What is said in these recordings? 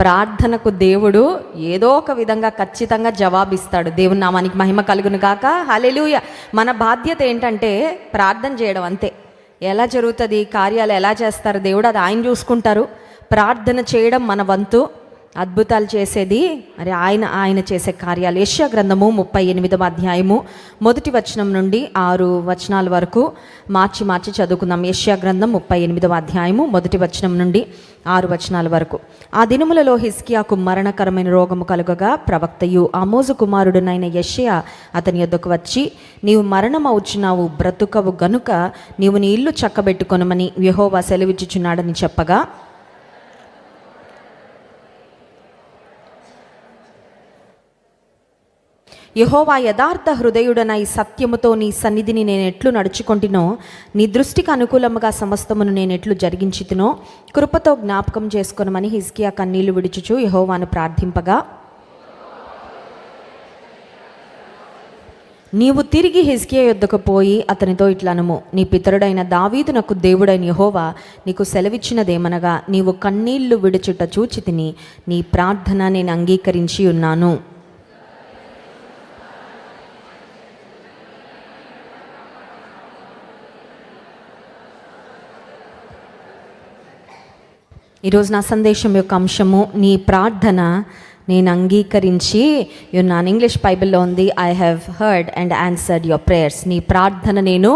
ప్రార్థనకు దేవుడు ఏదో ఒక విధంగా ఖచ్చితంగా జవాబిస్తాడు. దేవుని నామానికి మహిమ కలుగును గాక. హల్లెలూయా. మన బాధ్యత ఏంటంటే ప్రార్థన చేయడం, అంతే. ఎలా జరుగుతుంది, కార్యాలు ఎలా చేస్తారు దేవుడు, అది ఆయన చూసుకుంటారు. ప్రార్థన చేయడం మన వంతు. అద్భుతాలు చేసేది మరి ఆయన చేసే కార్యాలు. యెషయా గ్రంథము 38వ అధ్యాయము 1 వచనం నుండి 6 వచనాల వరకు మార్చి చదువుకుందాం. యెషయా గ్రంథం 38వ అధ్యాయము 1 వచనం నుండి 6 వచనాల వరకు. ఆ దినములలో హిజ్కియాకు మరణకరమైన రోగము కలుగగా ప్రవక్తయు ఆమోజు కుమారుడునైన యెషయా అతని యొద్దకు వచ్చి, నీవు మరణమవుచున్నావు, బ్రతుకవు గనుక నీవు నీ ఇల్లు చక్కబెట్టుకొనమని యెహోవా సెలవిచ్చుచున్నాడని చెప్పగా, యెహోవా యథార్థ హృదయుడనై సత్యముతో నీ సన్నిధిని నేను ఎట్లు నడుచుకొంటినో, నీ దృష్టికి అనుకూలముగా సమస్తమును నేను ఎట్లు జరిగించితినో కృపతో జ్ఞాపకం చేసుకొనమని హిజ్కియా కన్నీళ్లు విడుచుచు యెహోవాను ప్రార్థింపగా, నీవు తిరిగి హిజ్కియా యొద్దకు పోయి అతనితో ఇట్లనుము, నీ పితరుడైన దావీదునకు దేవుడైన యెహోవా నీకు సెలవిచ్చినదేమనగా, నీవు కన్నీళ్లు విడుచుట చూచి తిని నీ ప్రార్థన నేను అంగీకరించి ఉన్నాను. ఈరోజు నా సందేశం యొక్క అంశము, నీ ప్రార్థన నేను అంగీకరించి ఉన్నాను. ఇంగ్లీష్ బైబిల్లో ఉంది, I have heard and answered your prayers. నీ ప్రార్థన నేను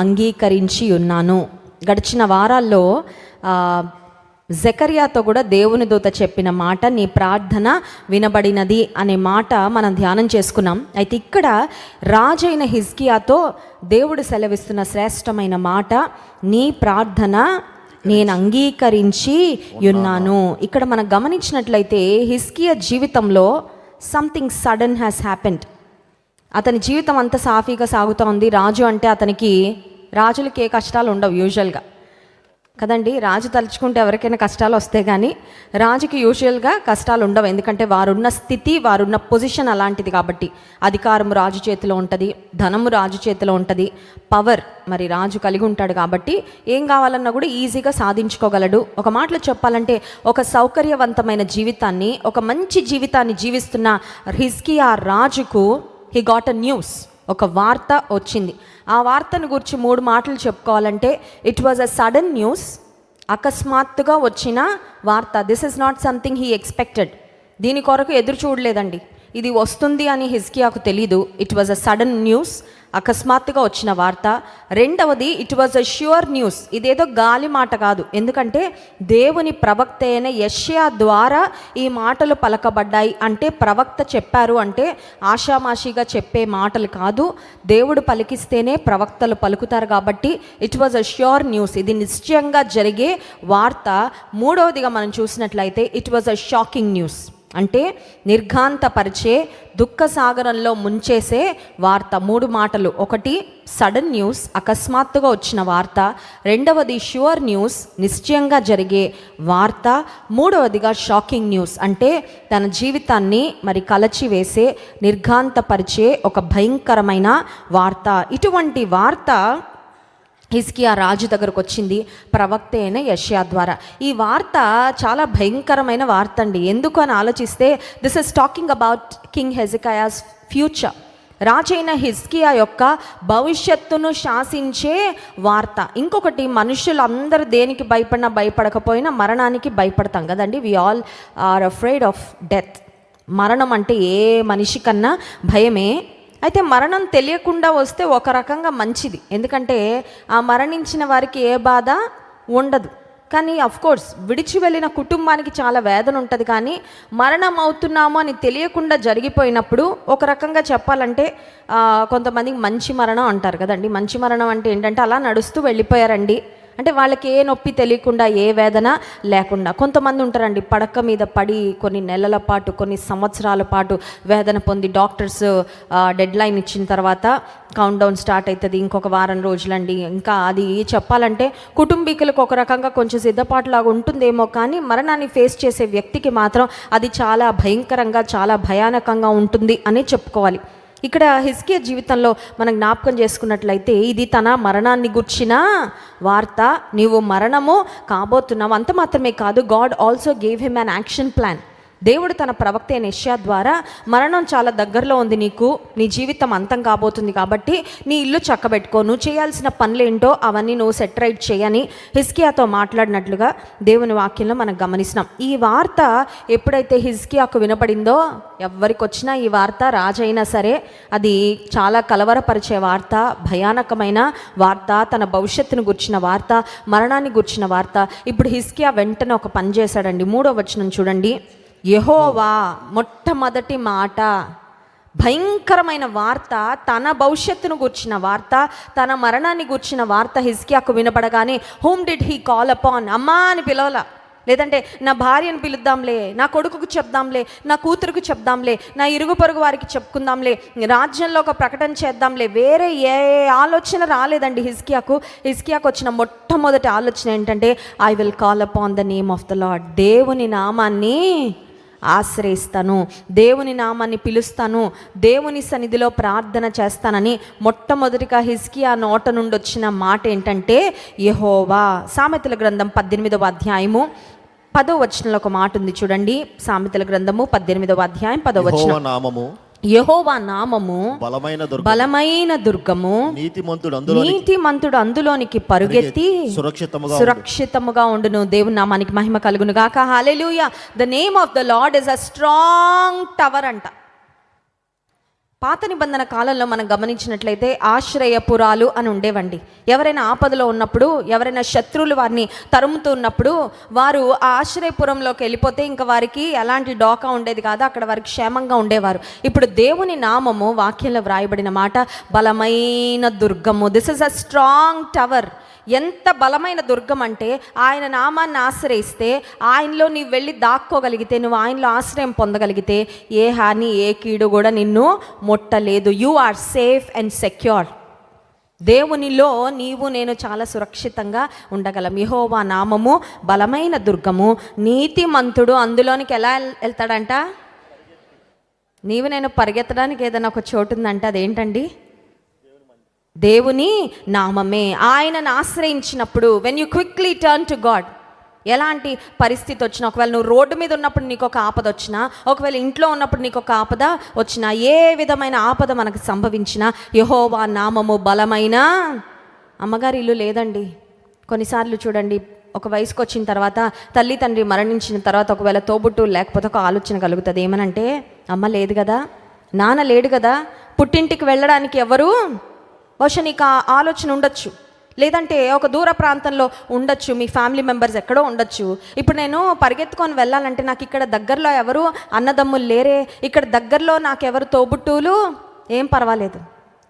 అంగీకరించి ఉన్నాను. గడిచిన వారాల్లో జకర్యాతో కూడా దేవుని దూత చెప్పిన మాట, నీ ప్రార్థన వినబడినది అనే మాట మనం ధ్యానం చేసుకున్నాం. అయితే ఇక్కడ రాజైన హిజ్కియాతో దేవుడు సెలవిస్తున్న శ్రేష్టమైన మాట, నీ ప్రార్థన నేను అంగీకరించి ఉన్నాను. ఇక్కడ మనం గమనించినట్లయితే హిజ్కియా జీవితంలో సంథింగ్ సడన్ హ్యాస్ హ్యాపెండ్. అతని జీవితం అంతా సాఫీగా సాగుతూ ఉంది. రాజు అంటే రాజులకి ఏ కష్టాలు ఉండవు యూజువల్గా కదండి. రాజు తలుచుకుంటే ఎవరికైనా కష్టాలు వస్తే కానీ రాజుకి యూజువల్గా కష్టాలు ఉండవు. ఎందుకంటే వారున్న స్థితి, వారున్న పొజిషన్ అలాంటిది కాబట్టి. అధికారం రాజు చేతిలో ఉంటుంది, ధనము రాజు చేతిలో ఉంటుంది, పవర్ మరి రాజు కలిగి ఉంటాడు కాబట్టి ఏం కావాలన్నా కూడా ఈజీగా సాధించుకోగలడు. ఒక మాటలో చెప్పాలంటే ఒక సౌకర్యవంతమైన జీవితాన్ని, ఒక మంచి జీవితాన్ని జీవిస్తున్న హిజ్కియా రాజుకు హీ గాట్ అ న్యూస్, ఒక వార్త వచ్చింది. ఆ వార్తను గురించి 3 మాటలు చెప్పుకోవాలంటే, it was a sudden news, అకస్మాత్తుగా వచ్చిన వార్త. This is not something he expected. దీని కొరకు ఎదురు చూడలేదండి, ఇది వస్తుంది అని హిజ్కియాకు తెలీదు. It was a sudden news, అకస్మాత్తుగా వచ్చిన వార్త. రెండవది, it was a sure news. ఇదేదో గాలి మాట కాదు, ఎందుకంటే దేవుని ప్రవక్త అయిన యెషయా ద్వారా ఈ మాటలు పలకబడ్డాయి. అంటే ప్రవక్త చెప్పారు అంటే ఆషామాషిగా చెప్పే మాటలు కాదు, దేవుడు పలికిస్తేనే ప్రవక్తలు పలుకుతారు కాబట్టి it was a sure news. ఇది నిశ్చయంగా జరిగే వార్త. మూడవదిగా మనం చూసినట్లయితే it was a shocking news. అంటే నిర్ఘాంతపరిచే, దుఃఖ సాగరంలో ముంచేసే వార్త. 3 మాటలు. ఒకటి సడన్ న్యూస్, అకస్మాత్తుగా వచ్చిన వార్త. రెండవది ష్యూర్ న్యూస్, నిశ్చయంగా జరిగే వార్త. మూడవదిగా షాకింగ్ న్యూస్, అంటే తన జీవితాన్ని మరి కలచివేసే, నిర్ఘాంతపరిచే ఒక భయంకరమైన వార్త. ఇటువంటి వార్త హిజ్కియా రాజు దగ్గరకు వచ్చింది ప్రవక్త అయిన యెషయా ద్వారా. ఈ వార్త చాలా భయంకరమైన వార్త అండి. ఎందుకు అని ఆలోచిస్తే, this is talking about king Hezekiah's future. రాజైన హిజ్కియా యొక్క భవిష్యత్తును శాసించే వార్త. ఇంకొకటి, మనుషులందరూ దేనికి భయపడకపోయినా మరణానికి భయపడతాం కదండి. We all are afraid of death. మరణం అంటే ఏ మనిషి కన్నా భయమే. అయితే మరణం తెలియకుండా వస్తే ఒక రకంగా మంచిది, ఎందుకంటే ఆ మరణించిన వారికి ఏ బాధ ఉండదు. కానీ అఫ్కోర్స్ విడిచి వెళ్ళిన కుటుంబానికి చాలా వేదన ఉంటుంది. కానీ మరణం అవుతున్నాము అని తెలియకుండా జరిగిపోయినప్పుడు ఒక రకంగా చెప్పాలంటే కొంతమందికి మంచి మరణం అంటారు కదండి. మంచి మరణం అంటే ఏంటంటే అలా నడుస్తూ వెళ్ళిపోయారండి అంటే వాళ్ళకి ఏ నొప్పి తెలియకుండా, ఏ వేదన లేకుండా. కొంతమంది ఉంటారండి, పడక మీద పడి కొన్ని నెలల పాటు, కొన్ని సంవత్సరాల పాటు వేదన పొంది డాక్టర్స్ డెడ్ లైన్ ఇచ్చిన తర్వాత కౌంట్ డౌన్ స్టార్ట్ అవుతుంది, ఇంకొక వారం రోజులండి. ఇంకా అది చెప్పాలంటే కుటుంబీకులకు ఒక రకంగా కొంచెం సిద్ధపాటులాగా ఉంటుందేమో, కానీ మరణాన్ని ఫేస్ చేసే వ్యక్తికి మాత్రం అది చాలా భయంకరంగా, చాలా భయానకంగా ఉంటుంది అని చెప్పుకోవాలి. ఇక్కడ హిజ్కియా జీవితంలో మనం జ్ఞాపకం చేసుకున్నట్లయితే ఇది తన మరణాన్ని గుర్చిన వార్త. నీవు మరణము కాబోతున్నావు. అంత మాత్రమే కాదు, God also gave him an action plan. దేవుడు తన ప్రవక్త అయిన యెషయా ద్వారా మరణం చాలా దగ్గరలో ఉంది, నీకు నీ జీవితం అంతం కాబోతుంది, కాబట్టి నీ ఇల్లు చక్కబెట్టుకో, నువ్వు చేయాల్సిన పనులేంటో అవన్నీ నువ్వు సెట్ రైట్ చేయని హిజ్కియాతో మాట్లాడినట్లుగా దేవుని వాక్యంలో మనం గమనిస్తున్నాం. ఈ వార్త ఎప్పుడైతే హిజ్కియాకు వినపడిందో, ఎవరికి వచ్చినా ఈ వార్త, రాజైనా సరే, అది చాలా కలవరపరిచే వార్త, భయానకమైన వార్త, తన భవిష్యత్తును గుర్చిన వార్త, మరణాన్ని గుర్చిన వార్త. ఇప్పుడు హిజ్కియా వెంటనే ఒక పని చేశాడండి. 3వ వచనం చూడండి. యెహోవా, మొట్టమొదటి మాట, భయంకరమైన వార్త, తన భవిష్యత్తును గుర్చిన వార్త, తన మరణాన్ని గుర్చిన వార్త హిజ్కియాకు వినపడగానే whom did he call upon? అమ్మా అని పిలవలా, లేదంటే నా భార్యను పిలుద్దాంలే, నా కొడుకుకు చెప్దాంలే, నా కూతురుకు చెప్దాంలే, నా ఇరుగు పొరుగు వారికి చెప్పుకుందాంలే, రాజ్యంలో ఒక ప్రకటన చేద్దాంలే, వేరే ఏ ఆలోచన రాలేదండి హిజ్కియాకు. హిజ్కియాకు వచ్చిన మొట్టమొదటి ఆలోచన ఏంటంటే, I will call upon the name of the lord. దేవుని నామాన్ని ఆశ్రయిస్తాను, దేవుని నామాన్ని పిలుస్తాను, దేవుని సన్నిధిలో ప్రార్థన చేస్తానని మొట్టమొదటిగా హిజ్కియా నోట నుండి వచ్చిన మాట ఏంటంటే యెహోవా. సామెతల గ్రంథం 18వ అధ్యాయము 10వ వచనంలో ఒక మాట ఉంది చూడండి. సామెతల గ్రంథము 18వ అధ్యాయం 10వ వచనం. యెహోవా నామము బలమైన దుర్గము, నీతిమంతుడు అందులోనికి పరుగెత్తి సురక్షితముగా ఉండును. దేవుని నామానికి మహిమ కలుగును గాక. Hallelujah. The name of the Lord is a strong tower అంట. పాత నిబంధన కాలంలో మనం గమనించినట్లయితే ఆశ్రయపురాలు అని ఉండేవండి. ఎవరైనా ఆపదలో ఉన్నప్పుడు, ఎవరైనా శత్రువులు వారిని తరుముతూ ఉన్నప్పుడు వారు ఆ ఆశ్రయపురంలోకి వెళ్ళిపోతే ఇంకా వారికి ఎలాంటి డోకా ఉండేది కాదు, అక్కడ వారికి క్షేమంగా ఉండేవారు. ఇప్పుడు దేవుని నామము, వాక్యంలో వ్రాయబడిన మాట, బలమైన దుర్గము. This is a strong tower. ఎంత బలమైన దుర్గం అంటే, ఆయన నామాన్ని ఆశ్రయిస్తే, ఆయనలో నీవు వెళ్ళి దాక్కోగలిగితే, నువ్వు ఆయనలో ఆశ్రయం పొందగలిగితే ఏ హాని, ఏ కీడు కూడా నిన్ను ముట్టలేదు. You are safe and secure. దేవునిలో నీవు నేను చాలా సురక్షితంగా ఉండగలం. యెహోవా నామము బలమైన దుర్గము, నీతిమంతుడు అందులోనికి ఎలా వెళ్తాడంట? నీవు నేను పరిగెత్తడానికి ఏదైనా ఒక చోటు ఉందంటే అదేంటండి? దేవుని నామమే. ఆయనను ఆశ్రయించినప్పుడు, when you quickly turn to God, ఎలాంటి పరిస్థితి వచ్చినా, ఒకవేళ నువ్వు రోడ్డు మీద ఉన్నప్పుడు నీకు ఒక ఆపద వచ్చినా, ఒకవేళ ఇంట్లో ఉన్నప్పుడు నీకు ఒక ఆపద వచ్చినా, ఏ విధమైన ఆపద మనకు సంభవించినా, యెహోవా నామము బలమైన. అమ్మగారి ఇల్లు లేదండి. కొన్నిసార్లు చూడండి, ఒక వయసుకు వచ్చిన తర్వాత, తల్లి తండ్రి మరణించిన తర్వాత ఒకవేళ తోబుట్టు లేకపోతే ఒక ఆలోచన కలుగుతుంది. ఏమనంటే, అమ్మ లేదు కదా, నాన్న లేడు కదా, పుట్టింటికి వెళ్ళడానికి ఎవరు, బహుశా నీకు ఆ ఆలోచన ఉండొచ్చు. లేదంటే ఒక దూర ప్రాంతంలో ఉండొచ్చు, మీ ఫ్యామిలీ మెంబర్స్ ఎక్కడో ఉండొచ్చు. ఇప్పుడు నేను పరిగెత్తుకొని వెళ్ళాలంటే నాకు ఇక్కడ దగ్గరలో ఎవరు అన్నదమ్ములు లేరే, ఇక్కడ దగ్గరలో నాకెవరు తోబుట్టువులు, ఏం పర్వాలేదు.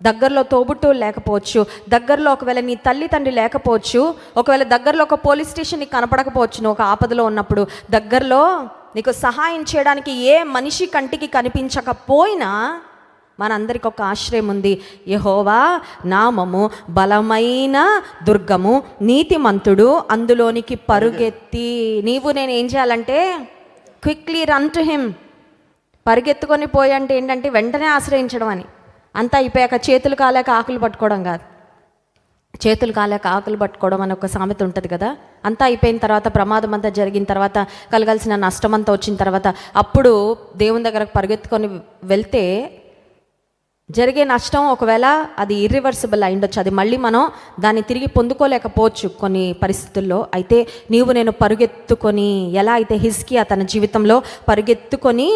దగ్గరలో తోబుట్టువులు లేకపోవచ్చు, దగ్గరలో ఒకవేళ నీ తల్లి తండ్రి లేకపోవచ్చు, ఒకవేళ దగ్గరలో ఒక పోలీస్ స్టేషన్ నీకు కనపడకపోవచ్చు. నువ్వు ఒక ఆపదలో ఉన్నప్పుడు దగ్గరలో నీకు సహాయం చేయడానికి ఏ మనిషి కంటికి కనిపించకపోయినా మనందరికి ఒక ఆశ్రయం ఉంది. యెహోవా నామము బలమైన దుర్గము, నీతిమంతుడు అందులోనికి పరుగెత్తి. నీవు నేను ఏం చేయాలంటే క్విక్లీ రన్ టు హిమ్. పరిగెత్తుకొని పోయంటే ఏంటంటే వెంటనే ఆశ్రయించడం అని. అంతా అయిపోయాక చేతులు కాలేక ఆకులు పట్టుకోవడం కాదు. చేతులు కాలేక ఆకులు పట్టుకోవడం అని ఒక సామెత ఉంటుంది కదా. అంతా అయిపోయిన తర్వాత, ప్రమాదం అంతా జరిగిన తర్వాత, కలగాల్సిన నష్టం అంతా వచ్చిన తర్వాత, అప్పుడు దేవుని దగ్గరకు పరిగెత్తుకొని వెళ్తే జరిగే నష్టం ఒకవేళ అది ఇర్రివర్సిబుల్ అయి ఉండొచ్చు. అది మళ్ళీ మనం దాన్ని తిరిగి పొందుకోలేకపోవచ్చు కొన్ని పరిస్థితుల్లో. అయితే నీవు నేను పరుగెత్తుకొని, ఎలా అయితే హిజ్కియా తన జీవితంలో పరుగెత్తుకొని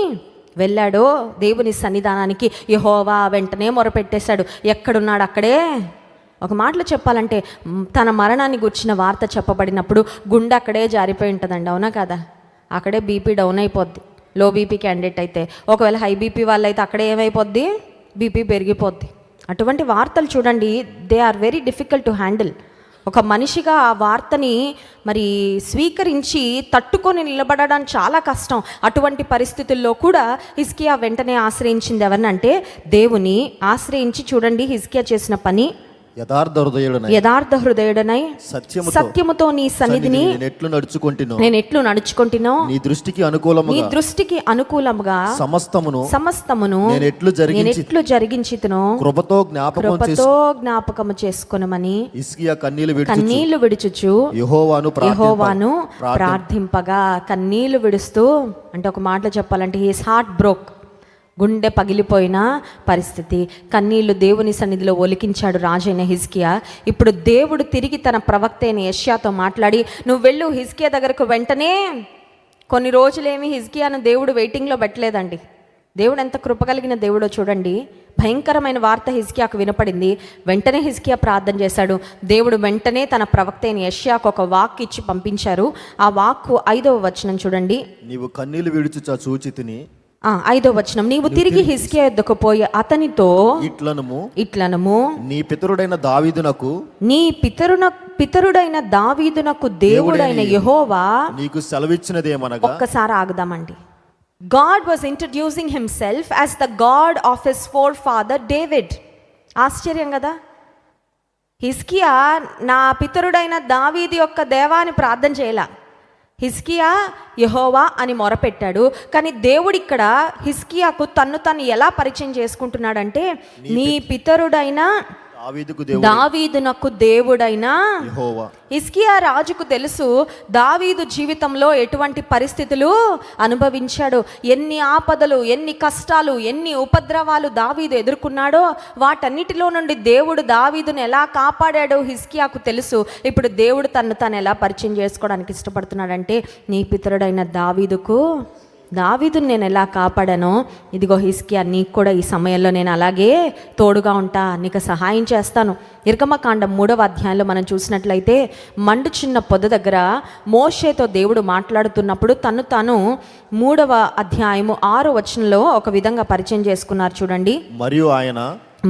వెళ్ళాడో దేవుని సన్నిధానానికి, యెహోవా వెంటనే మొరపెట్టేశాడు. ఎక్కడున్నాడు అక్కడే. ఒక మాటలో చెప్పాలంటే, తన మరణాన్ని గుర్చిన వార్త చెప్పబడినప్పుడు గుండె అక్కడే జారిపోయి ఉంటుందండి, అవునా కదా? అక్కడే బీపీ డౌన్ అయిపోద్ది. లో బీపీ క్యాండిడేట్ అయితే. ఒకవేళ హై బీపీ వాళ్ళు అయితే అక్కడే ఏమైపోద్ది, బీపీ పెరిగిపోద్ది. అటువంటి వార్తలు చూడండి, they are very difficult to handle. ఒక మనిషిగా ఆ వార్తని మరి స్వీకరించి తట్టుకొని నిలబడడం చాలా కష్టం. అటువంటి పరిస్థితుల్లో కూడా హిజ్కియా వెంటనే ఆశ్రయించింది ఎవరినంటే దేవుని ఆశ్రయించి. చూడండి హిజ్కియా చేసిన పని. యథార్థ హృదయుడనై సత్యముతో నీ సన్నిధిని నేను ఎట్లు నడుచుకుంటున్నానో నీ దృష్టికి అనుకూలముగా సమస్తమును నేను ఎట్లు జరిగించితునో కృపతో జ్ఞాపకము చేసుకొనుమని హిజ్కియా కన్నీళ్లు విడుచుచు యెహోవాను ప్రార్థింపగా. కన్నీళ్లు విడుస్తూ అంటే ఒక మాటలో చెప్పాలంటే హిస్ హార్ట్ బ్రోక్, గుండె పగిలిపోయిన పరిస్థితి. కన్నీళ్లు దేవుని సన్నిధిలో ఒలికించాడు రాజైన హిజ్కియా. ఇప్పుడు దేవుడు తిరిగి తన ప్రవక్త అయిన యెషయాతో మాట్లాడి, నువ్వు వెళ్ళు హిజ్కియా దగ్గరకు. వెంటనే కొన్ని రోజులేమి హిజ్కియాను దేవుడు వెయిటింగ్లో పెట్టలేదండి. దేవుడు ఎంత కృపగలిగిన దేవుడో చూడండి. భయంకరమైన వార్త హిజ్కియాకు వినపడింది. వెంటనే హిజ్కియా ప్రార్థన చేశాడు. దేవుడు వెంటనే తన ప్రవక్త అయిన యెషయాకు ఒక వాక్ ఇచ్చి పంపించారు. ఆ వాక్కు 5వ వచనం చూడండి. నీవు కన్నీళ్లు విడుచుచా చూచితిని. 5వ వచనం, నీవు తిరిగి హిజ్కియా యొద్దకు పోయి అతనితో ఇట్లనము నీ పితరుడైన దావీదునకు దేవుడైన యెహోవా నీకు సెలవిచ్చినదేమనగా. ఒక్కసారి ఆగుదామండి. God was introducing himself as the God of his forefather David. ఆశ్చర్యం కదా. హిజ్కియా నా పితరుడైన దావీదు యొక్క దేవాని ప్రార్థన చేయాల. హిజ్కియా యెహోవా అని మొరపెట్టాడు. కానీ దేవుడు ఇక్కడ హిజ్కియాకు తను ఎలా పరిచయం చేసుకుంటున్నాడంటే, నీ పితరుడైన దావీదునకు దేవుడైన యెహోవా. హిజ్కియా రాజుకు తెలుసు దావీదు జీవితంలో ఎటువంటి పరిస్థితులు అనుభవించాడు, ఎన్ని ఆపదలు, ఎన్ని కష్టాలు, ఎన్ని ఉపద్రవాలు దావీదు ఎదుర్కొన్నాడో. వాటన్నిటిలో నుండి దేవుడు దావీదును ఎలా కాపాడాడో హిజ్కియాకు తెలుసు. ఇప్పుడు దేవుడు తను ఎలా పరిచయం చేసుకోవడానికి ఇష్టపడుతున్నాడంటే, నీ పితరుడైన దావీదుని నేను ఎలా కాపాడానో, ఇదిగో హిజ్కియా నీకు కూడా ఈ సమయంలో నేను అలాగే తోడుగా ఉంటా, నీకు సహాయం చేస్తాను. నిర్గమకాండం 3వ అధ్యాయంలో మనం చూసినట్లయితే మండుచున్న పొద దగ్గర మోషేతో దేవుడు మాట్లాడుతున్నప్పుడు తాను 3వ అధ్యాయము 6వ వచనంలో ఒక విధంగా పరిచయం చేసుకున్నారు చూడండి.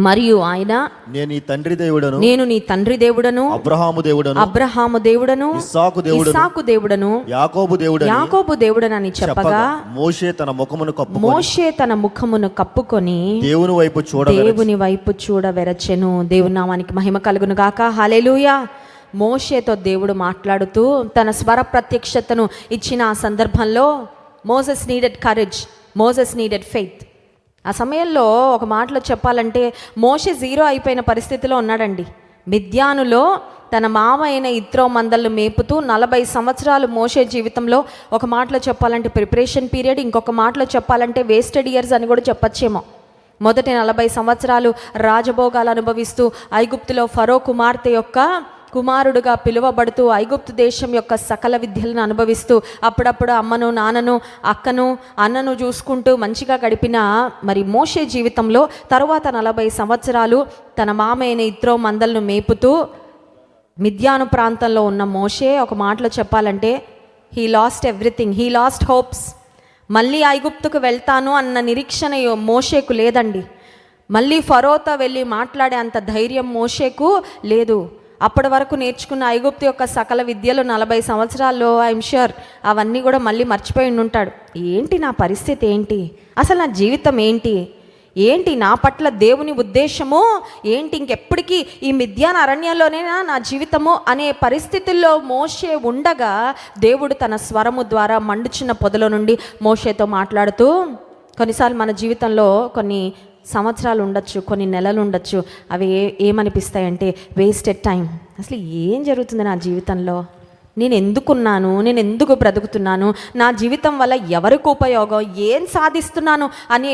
మరియు ఆయన నేను నీ తండ్రి దేవుడను అబ్రహాము దేవుడను ఇస్సాకు దేవుడను యాకోబు దేవుడను అని చెప్పగా మోషే తన ముఖమును కప్పుకొని దేవుని వైపు చూడవెరచెను. దేవుని నామానికి మహిమ కలుగును గాక. హల్లెలూయా. మోషేతో దేవుడు మాట్లాడుతూ తన స్వర ప్రత్యక్షతను ఇచ్చిన ఆ సందర్భంలో Moses needed courage, Moses needed faith. ఆ సమయంలో ఒక మాటలో చెప్పాలంటే మోషే 0 అయిపోయిన పరిస్థితిలో ఉన్నాడండి. మిద్యానులో తన మామ అయిన ఇత్రో మందలను మేపుతూ 40 సంవత్సరాలు మోషే జీవితంలో ఒక మాటలో చెప్పాలంటే ప్రిపరేషన్ పీరియడ్, ఇంకొక మాటలో చెప్పాలంటే వేస్టెడ్ ఇయర్స్ అని కూడా చెప్పచ్చేమో. మొదటి 40 సంవత్సరాలు రాజభోగాలు అనుభవిస్తూ ఐగుప్తులో ఫరో కుమార్తె యొక్క కుమారుడుగా పిలువబడుతూ ఐగుప్తు దేశం యొక్క సకల విద్యలను అనుభవిస్తూ అప్పుడప్పుడు అమ్మను, నాన్నను, అక్కను, అన్నను చూసుకుంటూ మంచిగా గడిపిన మరి మోషే జీవితంలో తరువాత 40 సంవత్సరాలు తన మామైన ఇత్రో మందలను మేపుతూ మిద్యాను ప్రాంతంలో ఉన్న మోషే ఒక మాటలో చెప్పాలంటే he lost everything, he lost hopes. మళ్ళీ ఐగుప్తుకు వెళ్తాను అన్న నిరీక్షణ మోషేకు లేదండి. మళ్ళీ ఫరోతో వెళ్ళి మాట్లాడే అంత ధైర్యం మోషేకు లేదు. అప్పటి వరకు నేర్చుకున్న ఐగుప్తు యొక్క సకల విద్యలు 40 సంవత్సరాల్లో ఐఎమ్ ష్యూర్ అవన్నీ కూడా మళ్ళీ మర్చిపోయి ఉంటాడు. ఏంటి నా పరిస్థితి, ఏంటి అసలు నా జీవితం ఏంటి నా పట్ల దేవుని ఉద్దేశము ఏంటి, ఇంకెప్పటికీ ఈ మిద్యాన అరణ్యంలోనేనా నా జీవితము అనే పరిస్థితుల్లో మోషే ఉండగా దేవుడు తన స్వరము ద్వారా మండుచున్న పొదలో నుండి మోషేతో మాట్లాడుతూ, కొన్నిసార్లు మన జీవితంలో కొన్ని సంవత్సరాలు ఉండొచ్చు, కొన్ని నెలలు ఉండొచ్చు, అవి ఏమనిపిస్తాయంటే వేస్టెడ్ టైం. అసలు ఏం జరుగుతుంది నా జీవితంలో, నేను ఎందుకున్నాను, నేను ఎందుకు బ్రతుకుతున్నాను, నా జీవితం వల్ల ఎవరికి ఉపయోగం, ఏం సాధిస్తున్నాను అని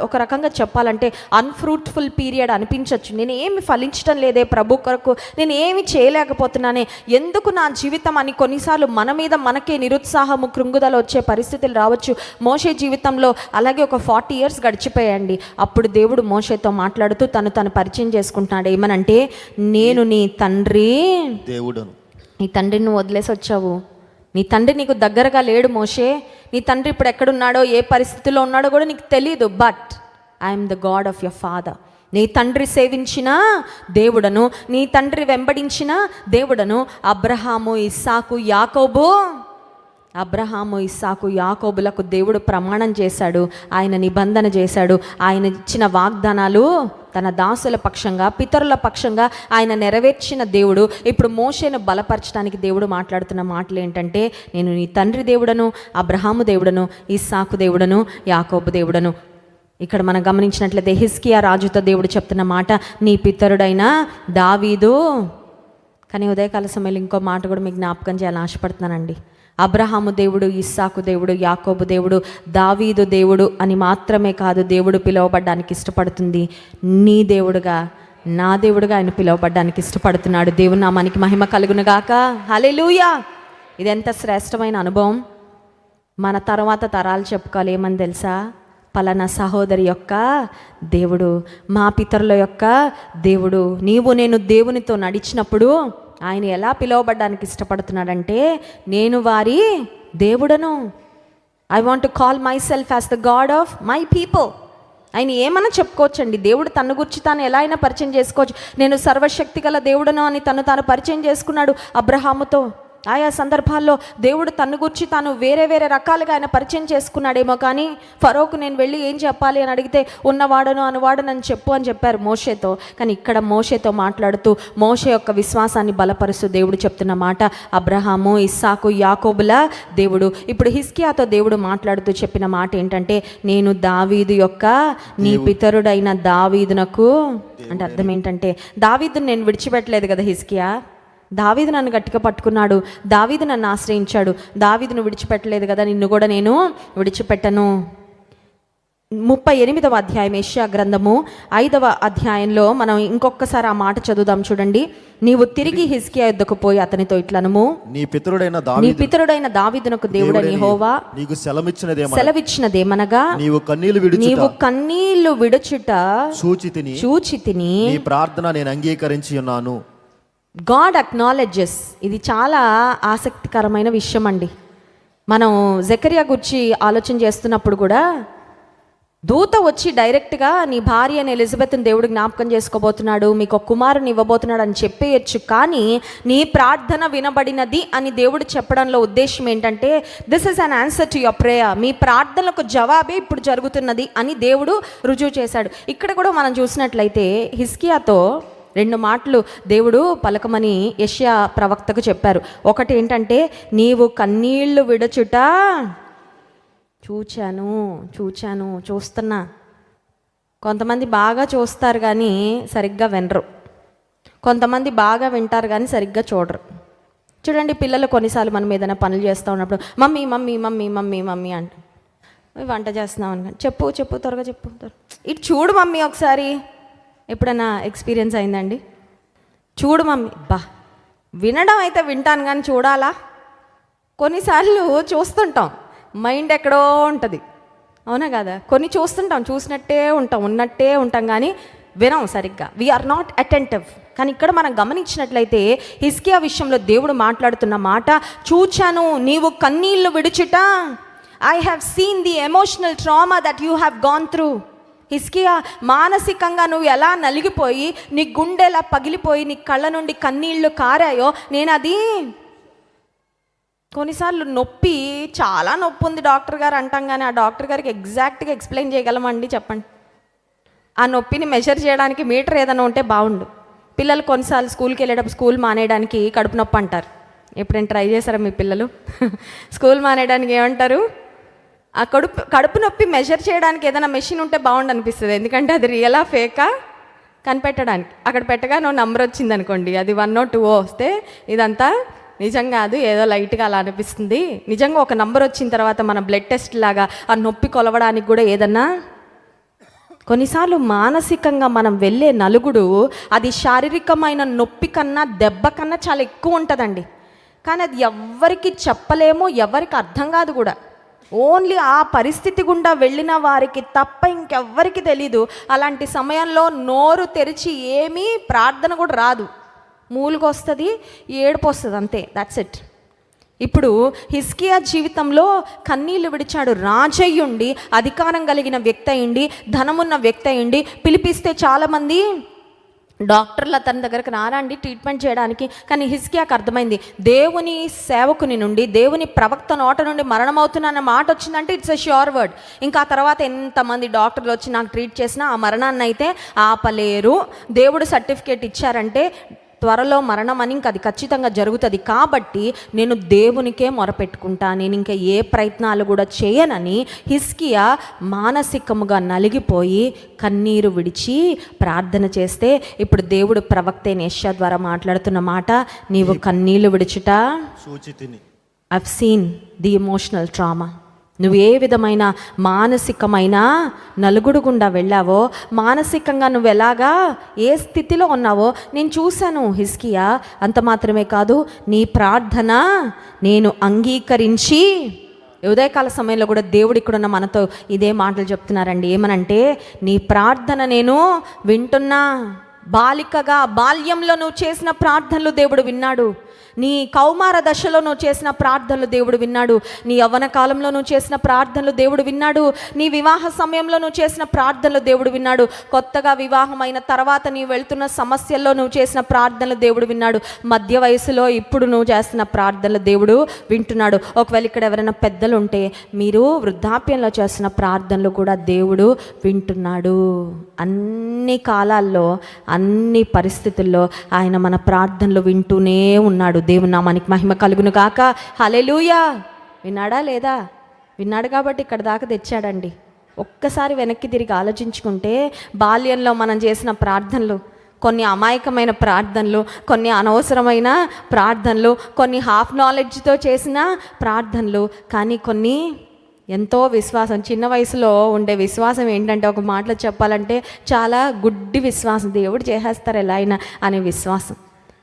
ఒక రకంగా చెప్పాలంటే అన్ఫ్రూట్ఫుల్ పీరియడ్ అనిపించవచ్చు. నేను ఏమి ఫలించడం లేదే ప్రభు కొరకు, నేను ఏమి చేయలేకపోతున్నానే, ఎందుకు నా జీవితం అని కొన్నిసార్లు మన మీద మనకే నిరుత్సాహము, కృంగుదల వచ్చే పరిస్థితులు రావచ్చు. మోషే జీవితంలో అలాగే ఒక 40 years గడిచిపోయాయండి. అప్పుడు దేవుడు మోషేతో మాట్లాడుతూ తను పరిచయం చేసుకుంటున్నాడు. ఏమనంటే, నేను నీ తండ్రి దేవుడను, నీ తండ్రిని నువ్వు వదిలేసి వచ్చావు, నీ తండ్రి నీకు దగ్గరగా లేడు మోషే, నీ తండ్రి ఇప్పుడు ఎక్కడున్నాడో ఏ పరిస్థితిలో ఉన్నాడో కూడా నీకు తెలీదు. But I'm the God of your father. నీ తండ్రి సేవించిన దేవుడను, నీ తండ్రి వెంబడించిన దేవుడను. అబ్రహాము, ఇస్సాకు, యాకోబులకు దేవుడు ప్రమాణం చేశాడు, ఆయన నిబంధన చేశాడు, ఆయన ఇచ్చిన వాగ్దానాలు తన దాసుల పక్షంగా, పితరుల పక్షంగా ఆయన నెరవేర్చిన దేవుడు ఇప్పుడు మోషేను బలపరచడానికి దేవుడు మాట్లాడుతున్న మాటలు ఏంటంటే, నేను నీ తండ్రి దేవుడను, అబ్రహాము దేవుడను, ఇస్సాకు దేవుడను, యాకోబు దేవుడను. ఇక్కడ మనం గమనించినట్లయితే హిజ్కియా రాజుతో దేవుడు చెప్తున్న మాట, నీ పితరుడైన దావీదు. కానీ ఉదయకాల సమయంలో ఇంకో మాట కూడా మీకు జ్ఞాపకం చేయాలని ఆశపడుతున్నానండి. అబ్రహాము దేవుడు, ఇస్సాకు దేవుడు, యాకోబు దేవుడు, దావీదు దేవుడు అని మాత్రమే కాదు దేవుడు పిలువబడ్డానికి ఇష్టపడుతుంది. నీ దేవుడుగా, నా దేవుడుగా ఆయన పిలువబడ్డానికి ఇష్టపడుతున్నాడు. దేవుని నామానికి మహిమ కలుగును గాక. హల్లెలూయా. ఇది ఎంత శ్రేష్టమైన అనుభవం. మన తర్వాత తరాలు చెప్పుకోవాలి ఏమని తెలుసా? పలానా సహోదరి యొక్క దేవుడు, మా పితరుల యొక్క దేవుడు. నీవు నేను దేవునితో నడిచినప్పుడు ఆయన ఎలా పిలువబడ్డానికి ఇష్టపడుతున్నాడంటే, నేను వారి దేవుడను. I want to call my self as the God of my people. ఆయన ఏమన్నా చెప్పుకోవచ్చండి. దేవుడు తన గురించి తాను ఎలా అయినా పరిచయం చేసుకోవచ్చు. నేను సర్వశక్తి గల దేవుడను అని తాను పరిచయం చేసుకున్నాడు అబ్రహాముతో. ఆయా సందర్భాల్లో దేవుడు తన గురించి తాను వేరే వేరే రకాలుగా ఆయన పరిచయం చేసుకున్నాడేమో. కానీ ఫరోకు నేను వెళ్ళి ఏం చెప్పాలి అని అడిగితే, ఉన్నవాడను అనువాడనని చెప్పు అని చెప్పారు మోషేతో. కానీ ఇక్కడ మోషేతో మాట్లాడుతూ మోషే యొక్క విశ్వాసాన్ని బలపరుస్తూ దేవుడు చెప్తున్న మాట, అబ్రహాము, ఇస్సాకు, యాకోబుల దేవుడు. ఇప్పుడు హిజ్కియాతో దేవుడు మాట్లాడుతూ చెప్పిన మాట ఏంటంటే, నేను దావీదు యొక్క, నీ పితరుడైన దావీదునకు. అంటే అర్థం ఏంటంటే, దావీదును నేను విడిచిపెట్టలేదు కదా హిజ్కియా. దావీదు నన్ను గట్టిగా పట్టుకున్నాడు, దావీదు నన్ను ఆశ్రయించాడు, దావీదును విడిచిపెట్టలేదు కదా, నిన్ను కూడా నేను విడిచిపెట్టను. 38వ అధ్యాయం యెషయా గ్రంథము 5వ అధ్యాయంలో మనం ఇంకొకసారి ఆ మాట చదువుదాం. చూడండి. నీవు తిరిగి హిజ్కియా యుద్ధకు పోయి అతనితో ఇట్లనుము, నీ పితరుడైన దావీదునకు దేవుడని యెహోవా నీకు సెలవిచ్చినదేమనగా, నీవు కన్నీళ్లు విడుచుట చూచితిని, నీ ప్రార్థన నేను అంగీకరించి ఉన్నాను. గాడ్ అక్నాలెడ్జెస్. ఇది చాలా ఆసక్తికరమైన విషయం అండి. మనం జకరియా గురించి ఆలోచన చేస్తున్నప్పుడు కూడా దూత వచ్చి డైరెక్ట్గా నీ భార్య అని ఎలిజబెత్ని దేవుడు జ్ఞాపకం చేసుకోబోతున్నాడు, మీకు ఒక కుమారుని ఇవ్వబోతున్నాడు అని చెప్పేయచ్చు. కానీ నీ ప్రార్థన వినబడినది అని దేవుడు చెప్పడంలో ఉద్దేశం ఏంటంటే, this is an answer to your prayer. మీ ప్రార్థనకు జవాబే ఇప్పుడు జరుగుతున్నది అని దేవుడు రుజువు చేశాడు. ఇక్కడ కూడా మనం చూసినట్లయితే హిజ్కియాతో 2 మాటలు దేవుడు పలకమని యెషయా ప్రవక్తకు చెప్పారు. ఒకటి ఏంటంటే, నీవు కన్నీళ్లు విడచుట చూస్తున్నా. కొంతమంది బాగా చూస్తారు కానీ సరిగ్గా వినరు, కొంతమంది బాగా వింటారు కానీ సరిగ్గా చూడరు. చూడండి, పిల్లలు కొన్నిసార్లు మనం ఏదైనా పనులు చేస్తూ ఉన్నప్పుడు mummy mummy mummy mummy mummy అంట. వంట చేస్తున్నాం అనుకోండి, చెప్పు త్వరగా చెప్పు, ఇటు చూడు మమ్మీ ఒకసారి. ఎప్పుడైనా ఎక్స్పీరియన్స్ అయిందండి? చూడు మమ్మీ. వినడం అయితే వింటాను కానీ చూడాలా? కొన్నిసార్లు చూస్తుంటాం, మైండ్ ఎక్కడో ఉంటుంది, అవునా కదా? కొన్ని చూస్తుంటాం, చూసినట్టే ఉంటాం, ఉన్నట్టే ఉంటాం కానీ వినం సరిగ్గా. We are not attentive. కానీ ఇక్కడ మనం గమనించినట్లయితే హిజ్కియా విషయంలో దేవుడు మాట్లాడుతున్న మాట, చూచాను నీవు కన్నీళ్లు విడుచుట. I have seen the emotional trauma that you have gone through. హిజ్కియా, మానసికంగా నువ్వు ఎలా నలిగిపోయి, నీ గుండె ఎలా పగిలిపోయి, నీ కళ్ళ నుండి కన్నీళ్లు కారాయో నేను అది. కొన్నిసార్లు నొప్పి, చాలా నొప్పి ఉంది డాక్టర్ గారు అంటాం కానీ ఆ డాక్టర్ గారికి ఎగ్జాక్ట్గా ఎక్స్ప్లెయిన్ చేయగలమండి? చెప్పండి. ఆ నొప్పిని మెజర్ చేయడానికి మీటర్ ఏదైనా ఉంటే బాగుండు. పిల్లలు కొన్నిసార్లు స్కూల్కి వెళ్ళేటప్పుడు స్కూల్ మానేయడానికి కడుపు నొప్పి అంటారు. ఎప్పుడైనా ట్రై చేశారా మీ పిల్లలు? స్కూల్ మానేయడానికి ఏమంటారు? ఆ కడుపు నొప్పి మెజర్ చేయడానికి ఏదైనా మెషిన్ ఉంటే బాగుండు అనిపిస్తుంది. ఎందుకంటే అది రియలా ఫేకా కనిపెట్టడానికి. అక్కడ పెట్టగానే నంబర్ వచ్చింది అనుకోండి, అది 1 or 2 వస్తే ఇదంతా నిజం కాదు, ఏదో లైట్గా అలా అనిపిస్తుంది. నిజంగా ఒక నంబర్ వచ్చిన తర్వాత మన బ్లడ్ టెస్ట్ లాగా ఆ నొప్పి కొలవడానికి కూడా ఏదన్నా. కొన్నిసార్లు మానసికంగా మనం వెళ్ళే నలుగుడు అది శారీరకమైన నొప్పి కన్నా, దెబ్బ కన్నా చాలా ఎక్కువ ఉంటుందండి. కానీ అది ఎవ్వరికి చెప్పలేము, ఎవరికి అర్థం కాదు కూడా. ఓన్లీ ఆ పరిస్థితి గుండా వెళ్ళిన వారికి తప్ప ఇంకెవ్వరికి తెలీదు. అలాంటి సమయంలో నోరు తెరిచి ఏమీ ప్రార్థన కూడా రాదు, మూలుగు వస్తుంది, ఏడుపు వస్తుంది, అంతే. That's it. ఇప్పుడు హిజ్కియా జీవితంలో కన్నీళ్లు విడిచాడు. రాజయ్యుండి, అధికారం కలిగిన వ్యక్తి అయ్యిండి, ధనమున్న వ్యక్తి అయ్యిండి, పిలిపిస్తే చాలామంది డాక్టర్లు అతని దగ్గరకు రారండి ట్రీట్మెంట్ చేయడానికి. కానీ హిజ్కియాకు అర్థమైంది, దేవుని సేవకుని నుండి, దేవుని ప్రవక్త నోట నుండి మరణం అవుతున్న మాట వచ్చిందంటే ఇట్స్ ఎ ష్యూర్ వర్డ్. ఇంకా ఆ తర్వాత ఎంతమంది డాక్టర్లు వచ్చి నాకు ట్రీట్ చేసినా ఆ మరణాన్ని అయితే ఆపలేరు. దేవుడు సర్టిఫికేట్ ఇచ్చారంటే త్వరలో మరణం అని ఇంక అది ఖచ్చితంగా జరుగుతుంది. కాబట్టి నేను దేవునికే మొరపెట్టుకుంటా, నేను ఇంకా ఏ ప్రయత్నాలు కూడా చేయనని హిజ్కియా మానసికముగా నలిగిపోయి కన్నీరు విడిచి ప్రార్థన చేస్తే, ఇప్పుడు దేవుడు ప్రవక్త అయిన యెషయా ద్వారా మాట్లాడుతున్న మాట, నీవు కన్నీళ్లు విడిచుట సూచితిని. I've seen the emotional trauma. నువ్వు ఏ విధమైన మానసికమైన నలుగుడు గుండా వెళ్ళావో, మానసికంగా నువ్వు ఎలాగా ఏ స్థితిలో ఉన్నావో నేను చూశాను హిజ్కియా. అంత మాత్రమే కాదు, నీ ప్రార్థన నేను అంగీకరించి, ఉదయకాల సమయంలో కూడా దేవుడు ఇక్కడున్న మనతో ఇదే మాటలు చెప్తున్నారండి. ఏమనంటే, నీ ప్రార్థన నేను వింటున్నా. బాలికగా బాల్యంలో నువ్వు చేసిన ప్రార్థనలు దేవుడు విన్నాడు. నీ కౌమార దశలో నువ్వు చేసిన ప్రార్థనలు దేవుడు విన్నాడు. నీ యవ్వన కాలంలో నువ్వు చేసిన ప్రార్థనలు దేవుడు విన్నాడు. నీ వివాహ సమయంలో నువ్వు చేసిన ప్రార్థనలు దేవుడు విన్నాడు. కొత్తగా వివాహమైన తర్వాత నీవు వెళ్తున్న సమస్యల్లో నువ్వు చేసిన ప్రార్థనలు దేవుడు విన్నాడు. మధ్య వయసులో ఇప్పుడు నువ్వు చేస్తున్న ప్రార్థనలు దేవుడు వింటున్నాడు. ఒకవేళ ఇక్కడ ఎవరైనా పెద్దలు ఉంటే, మీరు వృద్ధాప్యంలో చేస్తున్న ప్రార్థనలు కూడా దేవుడు వింటున్నాడు. అన్ని కాలాల్లో, అన్ని పరిస్థితుల్లో ఆయన మన ప్రార్థనలు వింటూనే ఉన్నాడు. దేవుని నామానికి మహిమ కలుగును గాక. హల్లెలూయా. విన్నాడా లేదా? విన్నాడు కాబట్టి ఇక్కడ దాకా తెచ్చాడండి. ఒక్కసారి వెనక్కి తిరిగి ఆలోచించుకుంటే, బాల్యంలో మనం చేసిన ప్రార్థనలు, కొన్ని అమాయకమైన ప్రార్థనలు, కొన్ని అనవసరమైన ప్రార్థనలు, కొన్ని హాఫ్ నాలెడ్జ్తో చేసిన ప్రార్థనలు, కానీ కొన్ని ఎంతో విశ్వాసం, చిన్న వయసులో ఉండే విశ్వాసం ఏంటంటే, ఒక మాటలో చెప్పాలంటే చాలా గుడ్డి విశ్వాసం. దేవుడు చేసేస్తారు ఎలా అయినా అనే విశ్వాసం.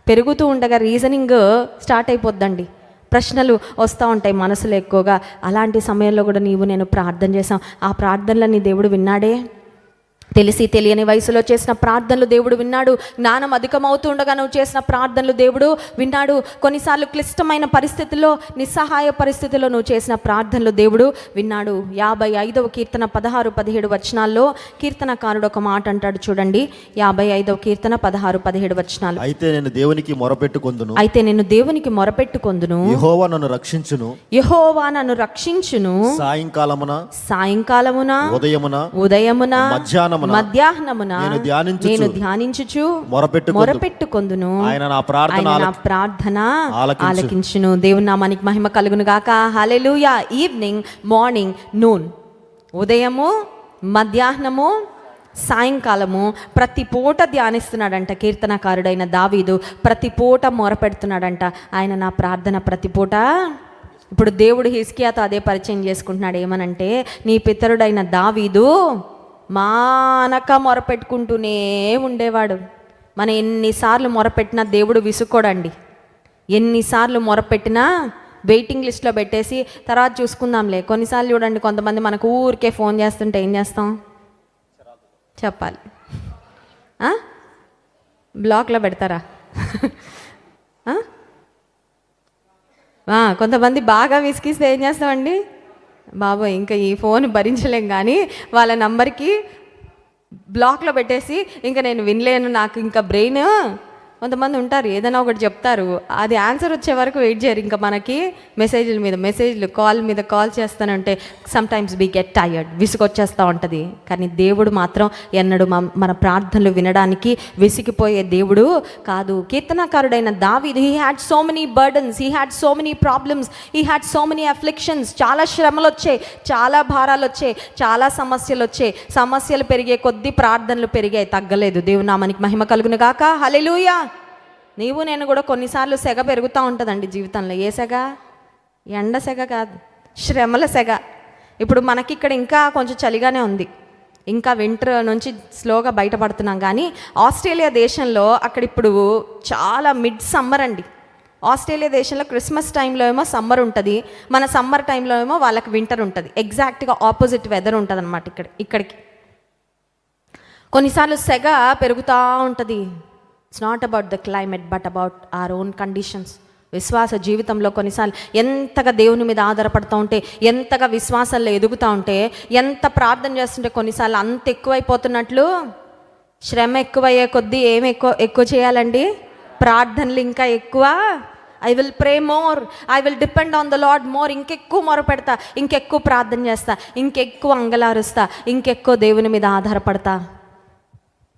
పెరుగుతూ ఉండగా రీజనింగ్ స్టార్ట్ అయిపోద్దండి. ప్రశ్నలు వస్తూ ఉంటాయి మనసులో ఎక్కువగా. అలాంటి సమయంలో కూడా నీవు నేను ప్రార్థన చేసాం. ఆ ప్రార్థనలన్నీ దేవుడు విన్నాడే. తెలిసి తెలియని వయసులో చేసిన ప్రార్థనలు దేవుడు విన్నాడు. జ్ఞానం అధికమవుతూ ఉండగా నువ్వు చేసిన ప్రార్థనలు దేవుడు విన్నాడు. కొన్నిసార్లు క్లిష్టమైన పరిస్థితుల్లో, నిస్సహాయ పరిస్థితుల్లో నువ్వు చేసిన ప్రార్థనలు దేవుడు విన్నాడు. 55వ కీర్తన 16-17 వచనాల్లో కీర్తనకారుడు ఒక మాట అంటాడు చూడండి. 55వ కీర్తన 16-17 వచనాలు. అయితే నేను దేవునికి మొరపెట్టుకొందును, అయితే నేను దేవునికి మొరపెట్టుకొందును, యెహోవా నన్ను రక్షించును, యెహోవా నన్ను రక్షించును, సాయంకాలమున ఉదయమున మధ్యాహ్నమున నేను ధ్యానించుచు మొరపెట్టుకొందును, ఆయన నా ప్రార్థన ఆలకించును. దేవుని నామానికి మహిమ కలుగును గాక. హల్లెలూయా. ఈవినింగ్, మార్నింగ్, నూన్, ఉదయము, మధ్యాహ్నము, సాయంకాలము, ప్రతి పూట ధ్యానిస్తున్నాడంట కీర్తనకారుడైన దావీదు. ప్రతి పూట మొరపెడుతున్నాడంట, ఆయన నా ప్రార్థన ప్రతి పూట. ఇప్పుడు దేవుడు హిజ్కియాతో అదే పరిచయం చేసుకుంటున్నాడు. ఏమనంటే, నీ పితరుడైన దావీదు మానక మొరపెట్టుకుంటూనే ఉండేవాడు. మనం ఎన్నిసార్లు మొరపెట్టినా దేవుడు విసుక్కోడండి. ఎన్నిసార్లు మొరపెట్టినా వెయిటింగ్ లిస్ట్లో పెట్టేసి తర్వాత చూసుకుందాంలే. కొన్నిసార్లు చూడండి, కొంతమంది మనకు ఊరికే ఫోన్ చేస్తుంటే ఏం చేస్తాం చెప్పాలి, బ్లాక్లో పెడతారా? కొంతమంది బాగా విసిగిస్తే ఏం చేస్తామండి, బాబోయ్ ఇంకా ఈ ఫోన్ భరించలేం కానీ వాళ్ళ నంబర్కి బ్లాక్లో పెట్టేసి ఇంకా నేను వినలేను, నాకు ఇంకా బ్రెయిన్. కొంతమంది ఉంటారు ఏదైనా ఒకటి చెప్తారు, అది ఆన్సర్ వచ్చే వరకు వెయిట్ చేయరు. ఇంకా మనకి మెసేజ్ల మీద మెసేజ్లు, కాల్ మీద కాల్ చేస్తానంటే సమ్టైమ్స్ బీ గెట్ టైర్డ్, విసుగొచ్చేస్తూ ఉంటుంది. కానీ దేవుడు మాత్రం ఎన్నడూ మన ప్రార్థనలు వినడానికి విసిగిపోయే దేవుడు కాదు. కీర్తనకారుడైన దావీదు, he had so many burdens, he had so many problems, he had so many afflictions. చాలా శ్రమలు వచ్చాయి, చాలా భారాలు వచ్చాయి, చాలా సమస్యలు వచ్చాయి. సమస్యలు పెరిగే కొద్దీ ప్రార్థనలు పెరిగాయి, తగ్గలేదు. దేవుని నామానికి మహిమ కలుగును గాక. హల్లెలూయా. నీవు నేను కూడా కొన్నిసార్లు సెగ పెరుగుతూ ఉంటుందండి జీవితంలో. ఏ సెగ? ఎండ సెగ కాదు, శ్రమల సెగ. ఇప్పుడు మనకి ఇక్కడ ఇంకా కొంచెం చలిగానే ఉంది, ఇంకా వింటర్ నుంచి స్లోగా బయటపడుతున్నాం. కానీ ఆస్ట్రేలియా దేశంలో అక్కడ ఇప్పుడు చాలా మిడ్ సమ్మర్ అండి. ఆస్ట్రేలియా దేశంలో క్రిస్మస్ టైంలో ఏమో సమ్మర్ ఉంటుంది, మన సమ్మర్ టైంలో ఏమో వాళ్ళకి వింటర్ ఉంటుంది. ఎగ్జాక్ట్గా ఆపోజిట్ వెదర్ ఉంటుంది అనమాట ఇక్కడికి. కొన్నిసార్లు సెగ పెరుగుతూ ఉంటుంది. It's not about the climate but about our own conditions. విశ్వాస జీవితంలో కొన్నిసార్లు ఎంతగా దేవుని మీద ఆధారపడుతూ ఉంటే, ఎంతగా విశ్వాసాల్లో ఎదుగుతూ ఉంటే, ఎంత ప్రార్థన చేస్తుంటే కొన్నిసార్లు అంత ఎక్కువైపోతున్నట్లు శ్రమ ఎక్కువయ్యే కొద్దీ ఏం ఎక్కువ చేయాలండి? ప్రార్థనలు ఇంకా ఎక్కువ. I will pray more, I will depend on the lord more. ఇంకెక్కువ మొరపెడతా, ఇంకెక్కువ ప్రార్థన చేస్తా, ఇంకెక్కువ అంగలారుస్తా, ఇంకెక్కువ దేవుని మీద ఆధారపడతా.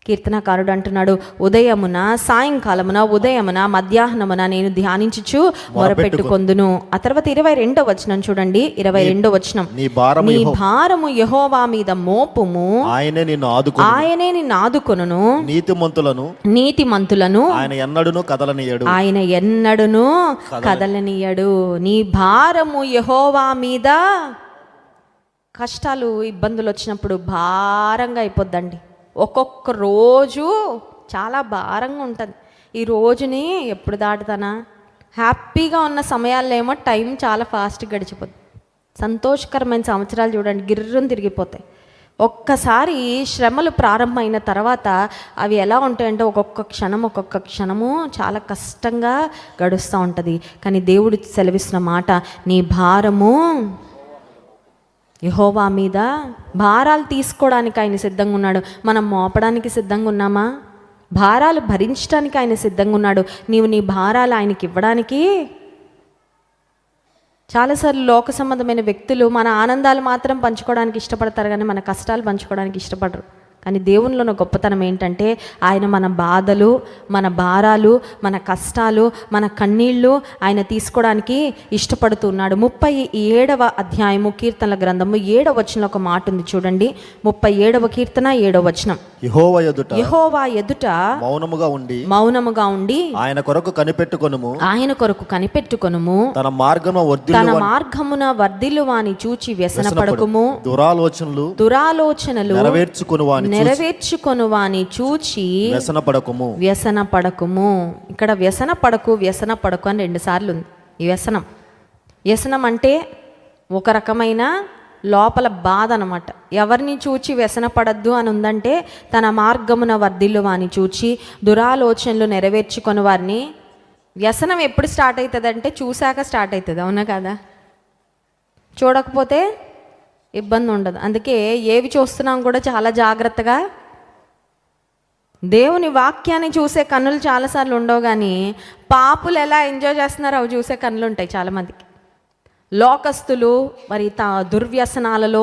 కీర్తనకారుడు అంటున్నాడు, ఉదయమున సాయంకాలమున ఉదయమున మధ్యాహ్నమున నేను ధ్యానించుచు మొరపెట్టుకొందును. ఆ తర్వాత 22వ వచనం చూడండి. 22వ వచనం, నీ భారము యెహోవా మీద మోపుము, ఆయనే నిన్ను ఆదుకొనును. నీతిమంతులను ఆయన ఎన్నడును కదలనీయడు. నీ భారము యెహోవా మీద. కష్టాలు ఇబ్బందులు వచ్చినప్పుడు భారంగా అయిపోద్దండి. ఒక్కొక్క రోజు చాలా భారంగా ఉంటుంది. ఈ రోజుని ఎప్పుడు దాటుతానా? హ్యాపీగా ఉన్న సమయాల్లో ఏమో టైం చాలా ఫాస్ట్గా గడిచిపోతుంది. సంతోషకరమైన సంవత్సరాలు చూడండి గిర్రుని తిరిగిపోతాయి. ఒక్కసారి శ్రమలు ప్రారంభమైన తర్వాత అవి ఎలా ఉంటాయంటే ఒక్కొక్క క్షణము చాలా కష్టంగా గడుస్తూ ఉంటుంది. కానీ దేవుడు సెలవిస్తున్న మాట, నీ భారము యెహోవా మీద. భారాలు తీసుకోవడానికి ఆయన సిద్ధంగా ఉన్నాడు. మనం మోపడానికి సిద్ధంగా ఉన్నామా? భారాలు భరించడానికి ఆయన సిద్ధంగా ఉన్నాడు. నీవు నీ భారాలు ఆయనకి ఇవ్వడానికి. చాలాసార్లు లోక సంబంధమైన వ్యక్తులు మన ఆనందాలు మాత్రం పంచుకోవడానికి ఇష్టపడతారు, కానీ మన కష్టాలు పంచుకోవడానికి ఇష్టపడరు. కానీ దేవునిలో ఉన్న గొప్పతనం ఏంటంటే ఆయన మన బాధలు, మన భారాలు, మన కష్టాలు, మన కన్నీళ్ళు ఆయన తీసుకోవడానికి ఇష్టపడుతున్నాడు. 37వ అధ్యాయము కీర్తనల గ్రంథము 7వ వచనంలో ఒక మాట ఉంది చూడండి. 37వ కీర్తన 7వ వచనం, యెహోవా ఎదుట మౌనముగా ఉండి ఆయన కొరకు కనిపెట్టుకొనుము. తన మార్గమున వర్ధిల్లు వాని చూచి వ్యసనపడకుము. దురాలోచనలు నెరవేర్చుకొను వాని చూచి వ్యసనపడకుము. ఇక్కడ వ్యసనపడకు అని 2 సార్లు ఉంది. ఈ వ్యసనం అంటే ఒక రకమైన లోపల బాధ అనమాట. ఎవరిని చూచి వ్యసనపడద్దు అని ఉందంటే తన మార్గమున వర్ధిల్లు వాని చూచి దురాలోచనలు నెరవేర్చుకొని వారిని. వ్యసనం ఎప్పుడు స్టార్ట్ అవుతుంది అంటే చూశాక స్టార్ట్ అవుతుంది, అవునా కదా? చూడకపోతే ఇబ్బంది ఉండదు. అందుకే ఏవి చూస్తున్నాం కూడా చాలా జాగ్రత్తగా. దేవుని వాక్యాన్ని చూసే కన్నులు చాలాసార్లు ఉండవు, కానీ పాపులు ఎలా ఎంజాయ్ చేస్తున్నారో అవి చూసే కన్నులు ఉంటాయి చాలామందికి. లోకస్తులు మరి దుర్వ్యసనాలలో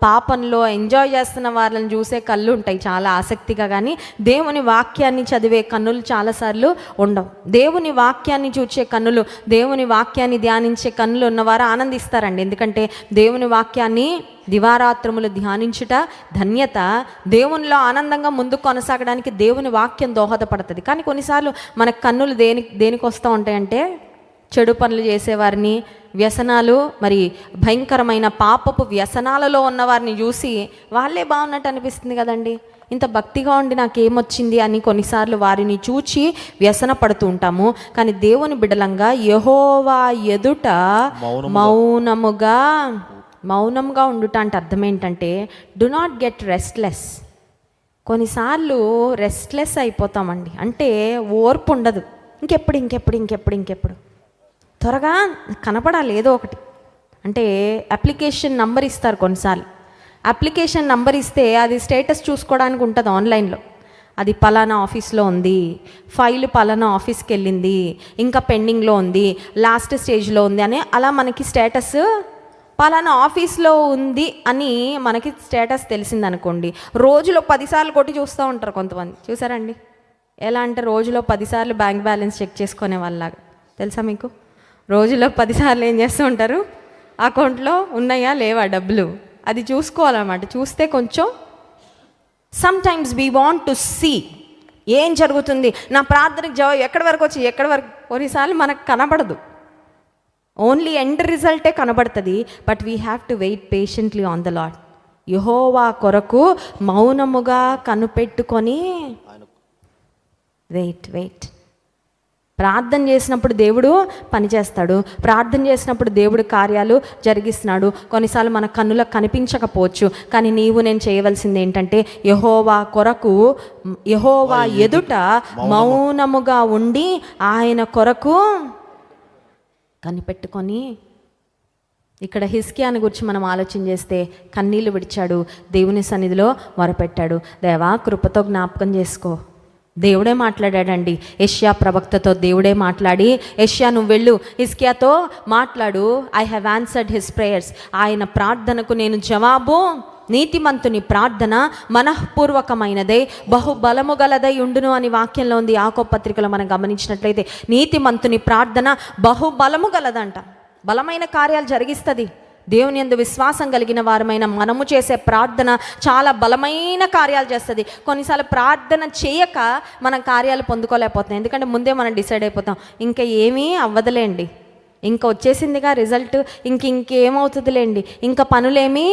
పాపంలో ఎంజాయ్ చేస్తున్న వాళ్ళని చూసే కళ్ళు ఉంటాయి చాలా ఆసక్తిగా, కానీ దేవుని వాక్యాన్ని చదివే కన్నులు చాలాసార్లు ఉండవు. దేవుని వాక్యాన్ని చూసే కన్నులు, దేవుని వాక్యాన్ని ధ్యానించే కన్నులు ఉన్నవారు ఆనందిస్తారండి. ఎందుకంటే దేవుని వాక్యాన్ని దివారాత్రములు ధ్యానించుట ధన్యత. దేవునిలో ఆనందంగా ముందుకు కొనసాగడానికి దేవుని వాక్యం దోహదపడుతుంది. కానీ కొన్నిసార్లు మన కన్నులు దేనికి వస్తూ ఉంటాయంటే చెడు పనులు చేసేవారిని, వ్యసనాలు మరి భయంకరమైన పాపపు వ్యసనాలలో ఉన్నవారిని చూసి వాళ్ళే బాగున్నట్టు అనిపిస్తుంది కదండి. ఇంత భక్తిగా ఉండి నాకేమొచ్చింది అని కొన్నిసార్లు వారిని చూచి వ్యసన పడుతూ ఉంటాము. కానీ దేవుని బిడ్డలంగా యెహోవా ఎదుట మౌనంగా ఉండుట అంటే అర్థం ఏంటంటే డు నాట్ గెట్ రెస్ట్లెస్. కొన్నిసార్లు రెస్ట్లెస్ అయిపోతామండి. అంటే ఓర్పు ఉండదు. ఇంకెప్పుడు త్వరగా కనపడాలి ఏదో ఒకటి. అంటే అప్లికేషన్ నంబర్ ఇస్తారు కొన్నిసార్లు. అప్లికేషన్ నంబర్ ఇస్తే అది స్టేటస్ చూసుకోవడానికి ఉంటుంది ఆన్లైన్లో. అది పలానా ఆఫీస్లో ఉంది, ఫైల్ పలానా ఆఫీస్కి వెళ్ళింది, ఇంకా పెండింగ్లో ఉంది, లాస్ట్ స్టేజ్లో ఉంది అని అలా మనకి స్టేటస్ పలానా ఆఫీస్లో ఉంది అని మనకి స్టేటస్ తెలిసిందనుకోండి. రోజులో 10 సార్లు కొట్టి చూస్తూ ఉంటారు కొంతమంది. చూసారండి? ఎలా అంటే రోజులో 10 సార్లు బ్యాంక్ బ్యాలెన్స్ చెక్ చేసుకునే వాళ్ళలాగా. తెలుసా మీకు? రోజులో 10 సార్లు ఏం చేస్తూ ఉంటారు? అకౌంట్లో ఉన్నాయా లేవా డబ్బులు అది చూసుకోవాలన్నమాట. చూస్తే కొంచెం sometimes we want to see ఏం జరుగుతుంది, నా ప్రార్థనకు జవాబు ఎక్కడి వరకు కొన్నిసార్లు మనకు కనబడదు. ఓన్లీ ఎండ్ రిజల్టే కనబడుతుంది. But we have to wait patiently on the Lord. యెహోవా కొరకు మౌనముగా కనుపెట్టుకొని వెయిట్. ప్రార్థన చేసినప్పుడు దేవుడు పనిచేస్తాడు. ప్రార్థన చేసినప్పుడు దేవుడు కార్యాలు జరిగిస్తున్నాడు. కొన్నిసార్లు మన కన్నులకు కనిపించకపోవచ్చు, కానీ నేను చేయవలసింది ఏంటంటే యెహోవా ఎదుట మౌనముగా ఉండి ఆయన కొరకు కనిపెట్టుకొని ఇక్కడ హిజ్కియాని గురించి మనం ఆలోచన చేస్తే కన్నీళ్లు విడిచాడు, దేవుని సన్నిధిలో మొరపెట్టాడు. దేవా కృపతో జ్ఞాపకం చేసుకో. దేవుడే మాట్లాడాడండి యెషయా ప్రవక్తతో. దేవుడే మాట్లాడి, యెషయా నువ్వు వెళ్ళు, హిజ్కియాతో మాట్లాడు, I have answered his prayers, ఆయన ప్రార్థనకు నేను జవాబు, నీతిమంతుని ప్రార్థన మనఃపూర్వకమైనదే బహుబలము గలదై ఉండును అని వాక్యంలో ఉంది. యాకోబు పత్రికలో మనం గమనించినట్లయితే నీతిమంతుని ప్రార్థన బహుబలము గలదంట. బలమైన కార్యాలు జరిగిస్తుంది. దేవుని యందు విశ్వాసం కలిగిన వారమైన మనము చేసే ప్రార్థన చాలా బలమైన కార్యాలు చేస్తుంది. కొన్నిసార్లు ప్రార్థన చేయక మనం కార్యాలు పొందుకోలేకపోతాం. ఎందుకంటే ముందే మనం డిసైడ్ అయిపోతాం, ఇంకా ఏమీ అవ్వదులేండి, ఇంకా వచ్చేసిందిగా రిజల్ట్, ఇంకేమవుతుందిలేండి, ఇంకా పనులేమీ.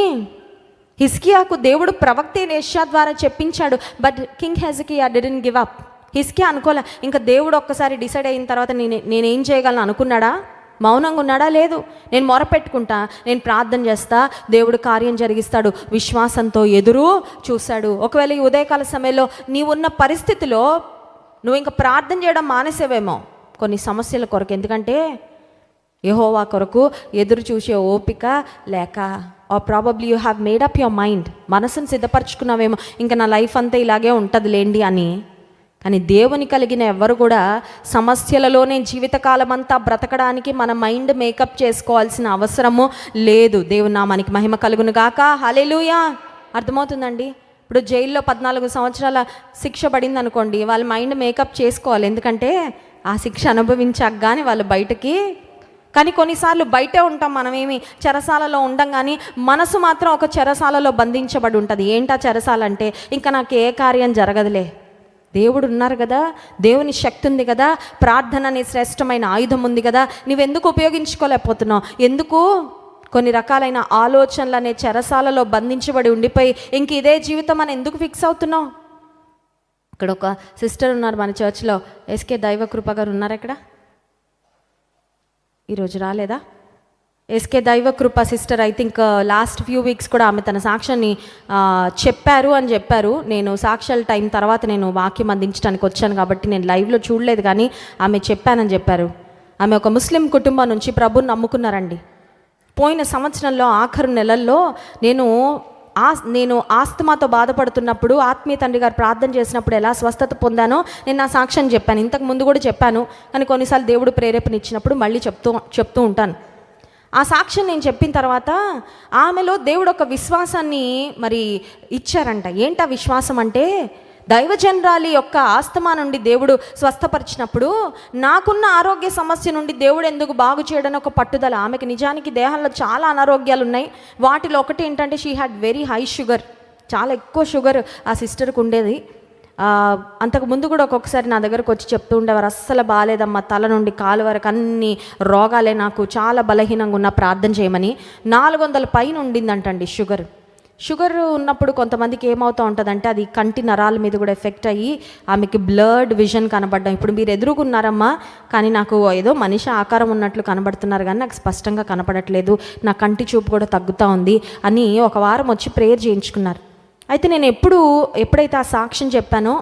హిజ్కియాకు దేవుడు ప్రవక్త యెషయా ద్వారా చెప్పించాడు. But king Hezekiah didn't give up. హిజ్కియా అనుకోలే. ఇంకా దేవుడు ఒక్కసారి డిసైడ్ అయిన తర్వాత నేనేం చేయగలను అనుకున్నాడా? మౌనంగా ఉన్నాడా? లేదు. నేను మొరపెట్టుకుంటా, నేను ప్రార్థన చేస్తా, దేవుడు కార్యం జరిగిస్తాడు. విశ్వాసంతో ఎదురు చూశాడు. ఒకవేళ ఈ ఉదయకాల సమయంలో నీవున్న పరిస్థితిలో నువ్వు ఇంకా ప్రార్థన చేయడం మానేసేవేమో కొన్ని సమస్యల కొరకు. ఎందుకంటే యెహోవా కొరకు ఎదురు చూసే ఓపిక లేక, or probably you have made up your mind, మనసును సిద్ధపరచుకున్నావేమో, ఇంకా నా లైఫ్ అంతా ఇలాగే ఉంటుంది లేండి అని. కానీ దేవుని కలిగిన ఎవరు కూడా సమస్యలలోనే జీవితకాలం అంతా బ్రతకడానికి మన మైండ్ మేకప్ చేసుకోవాల్సిన అవసరము లేదు. దేవుని నామానికి మహిమ కలుగును గాక. హల్లెలూయా. అర్థమవుతుందండి? ఇప్పుడు జైల్లో 14 సంవత్సరాల శిక్ష పడింది అనుకోండి, వాళ్ళ మైండ్ మేకప్ చేసుకోవాలి. ఎందుకంటే ఆ శిక్ష అనుభవించాక కానీ వాళ్ళు బయటకి. కానీ కొన్నిసార్లు బయటే ఉంటాం, మనమేమి చెరసాలలో ఉండం, కానీ మనసు మాత్రం ఒక చెరసాలలో బంధించబడి ఉంటుంది. ఏంటా చెరసాల అంటే, ఇంకా నాకు ఏ కార్యం జరగదులే, దేవుడు ఉన్నారు కదా, దేవుని శక్తి ఉంది కదా, ప్రార్థన అనే శ్రేష్టమైన ఆయుధం ఉంది కదా, నువ్వెందుకు ఉపయోగించుకోలేకపోతున్నావు? ఎందుకు కొన్ని రకాలైన ఆలోచనలు అనే చెరసాలలో బంధించబడి ఉండిపోయి ఇంక ఇదే జీవితం అని ఎందుకు ఫిక్స్ అవుతున్నావు? ఇక్కడ ఒక సిస్టర్ ఉన్నారు మన చర్చ్లో, ఎస్కే దైవకృప గారు ఉన్నారు. ఇక్కడ ఈరోజు రాలేదా? SK Daivakrupa sister, I think last few weeks కూడా ఆమె తన సాక్ష్యాన్ని చెప్పారు అని చెప్పారు. నేను సాక్ష్యాల టైం తర్వాత నేను వాక్యం అందించడానికి వచ్చాను కాబట్టి నేను లైవ్లో చూడలేదు, కానీ ఆమె చెప్పానని చెప్పారు. ఆమె ఒక ముస్లిం కుటుంబం నుంచి ప్రభుని నమ్ముకున్నారండి. పోయిన సంవత్సరంలో ఆఖరు నెలల్లో నేను ఆస్తమాతో బాధపడుతున్నప్పుడు ఆత్మీయ తండ్రి గారు ప్రార్థన చేసినప్పుడు ఎలా స్వస్థత పొందానో నేను నా సాక్ష్యం చెప్పాను. ఇంతకు ముందు కూడా చెప్పాను, కానీ కొన్నిసార్లు దేవుడు ప్రేరేపణ ఇచ్చినప్పుడు మళ్ళీ చెప్తూ ఉంటాను. ఆ సాక్ష్యం నేను చెప్పిన తర్వాత ఆమెలో దేవుడు ఒక విశ్వాసాన్ని మరి ఇచ్చారంట. ఏంటా విశ్వాసం అంటే, దైవజనరాలి యొక్క ఆస్తమా నుండి దేవుడు స్వస్థపరిచినప్పుడు నాకున్న ఆరోగ్య సమస్య నుండి దేవుడు ఎందుకు బాగు చేయడానికి ఒక పట్టుదల. ఆమెకి నిజానికి దేహంలో చాలా అనారోగ్యాలు ఉన్నాయి. వాటిలో ఒకటి ఏంటంటే, she had very high sugar, చాలా ఎక్కువ షుగర్ ఆ సిస్టర్కి ఉండేది. అంతకు ముందు కూడా ఒక్కొక్కసారి నా దగ్గరకు వచ్చి చెప్తూ ఉండేవారు, అస్సలు బాగాలేదమ్మా, తల నుండి కాలు వరకు అన్ని రోగాలే, నాకు చాలా బలహీనంగా ఉన్న, ప్రార్థన చేయమని. 400 పైన ఉండిందంటండి షుగర్ ఉన్నప్పుడు కొంతమందికి ఏమవుతూ ఉంటుందంటే, అది కంటి నరాల మీద కూడా ఎఫెక్ట్ అయ్యి ఆమెకి బ్లర్డ్ విజన్ కనబడ్డాం. ఇప్పుడు మీరు ఎదురుగున్నారమ్మా, కానీ నాకు ఏదో మనిషి ఆకారం ఉన్నట్లు కనబడుతున్నారు, కానీ నాకు స్పష్టంగా కనపడట్లేదు, నా కంటి చూపు కూడా తగ్గుతూ ఉంది అని ఒక వారం వచ్చి ప్రేయర్ చేయించుకున్నారు. అయితే నేను ఎప్పుడైతే ఆ సాక్ష్యం చెప్పానో,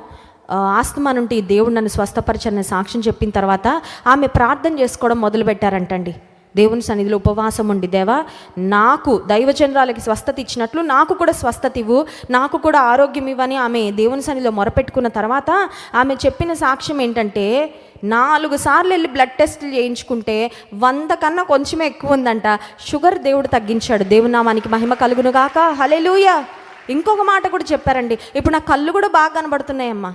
ఆస్తమా నుండి దేవుడు నన్ను స్వస్థపరిచని సాక్ష్యం చెప్పిన తర్వాత ఆమె ప్రార్థన చేసుకోవడం మొదలుపెట్టారంటండి. దేవుని సన్నిధిలో ఉపవాసం ఉండి, దేవా నాకు దైవజనరాలకి స్వస్థత ఇచ్చినట్లు నాకు కూడా స్వస్థత ఇవ్వు, నాకు కూడా ఆరోగ్యం ఇవ్వని ఆమె దేవుని సన్నిధిలో మొరపెట్టుకున్న తర్వాత ఆమె చెప్పిన సాక్ష్యం ఏంటంటే, 4 సార్లు వెళ్ళి బ్లడ్ టెస్టులు చేయించుకుంటే 100 కన్నా కొంచెమే ఎక్కువ ఉందంట. షుగర్ దేవుడు తగ్గించాడు. దేవుని నామానికి మహిమ కలుగును గాక. హల్లెలూయా. ఇంకొక మాట కూడా చెప్పారండి, ఇప్పుడు నా కళ్ళు కూడా బాగా కనబడుతున్నాయమ్మా,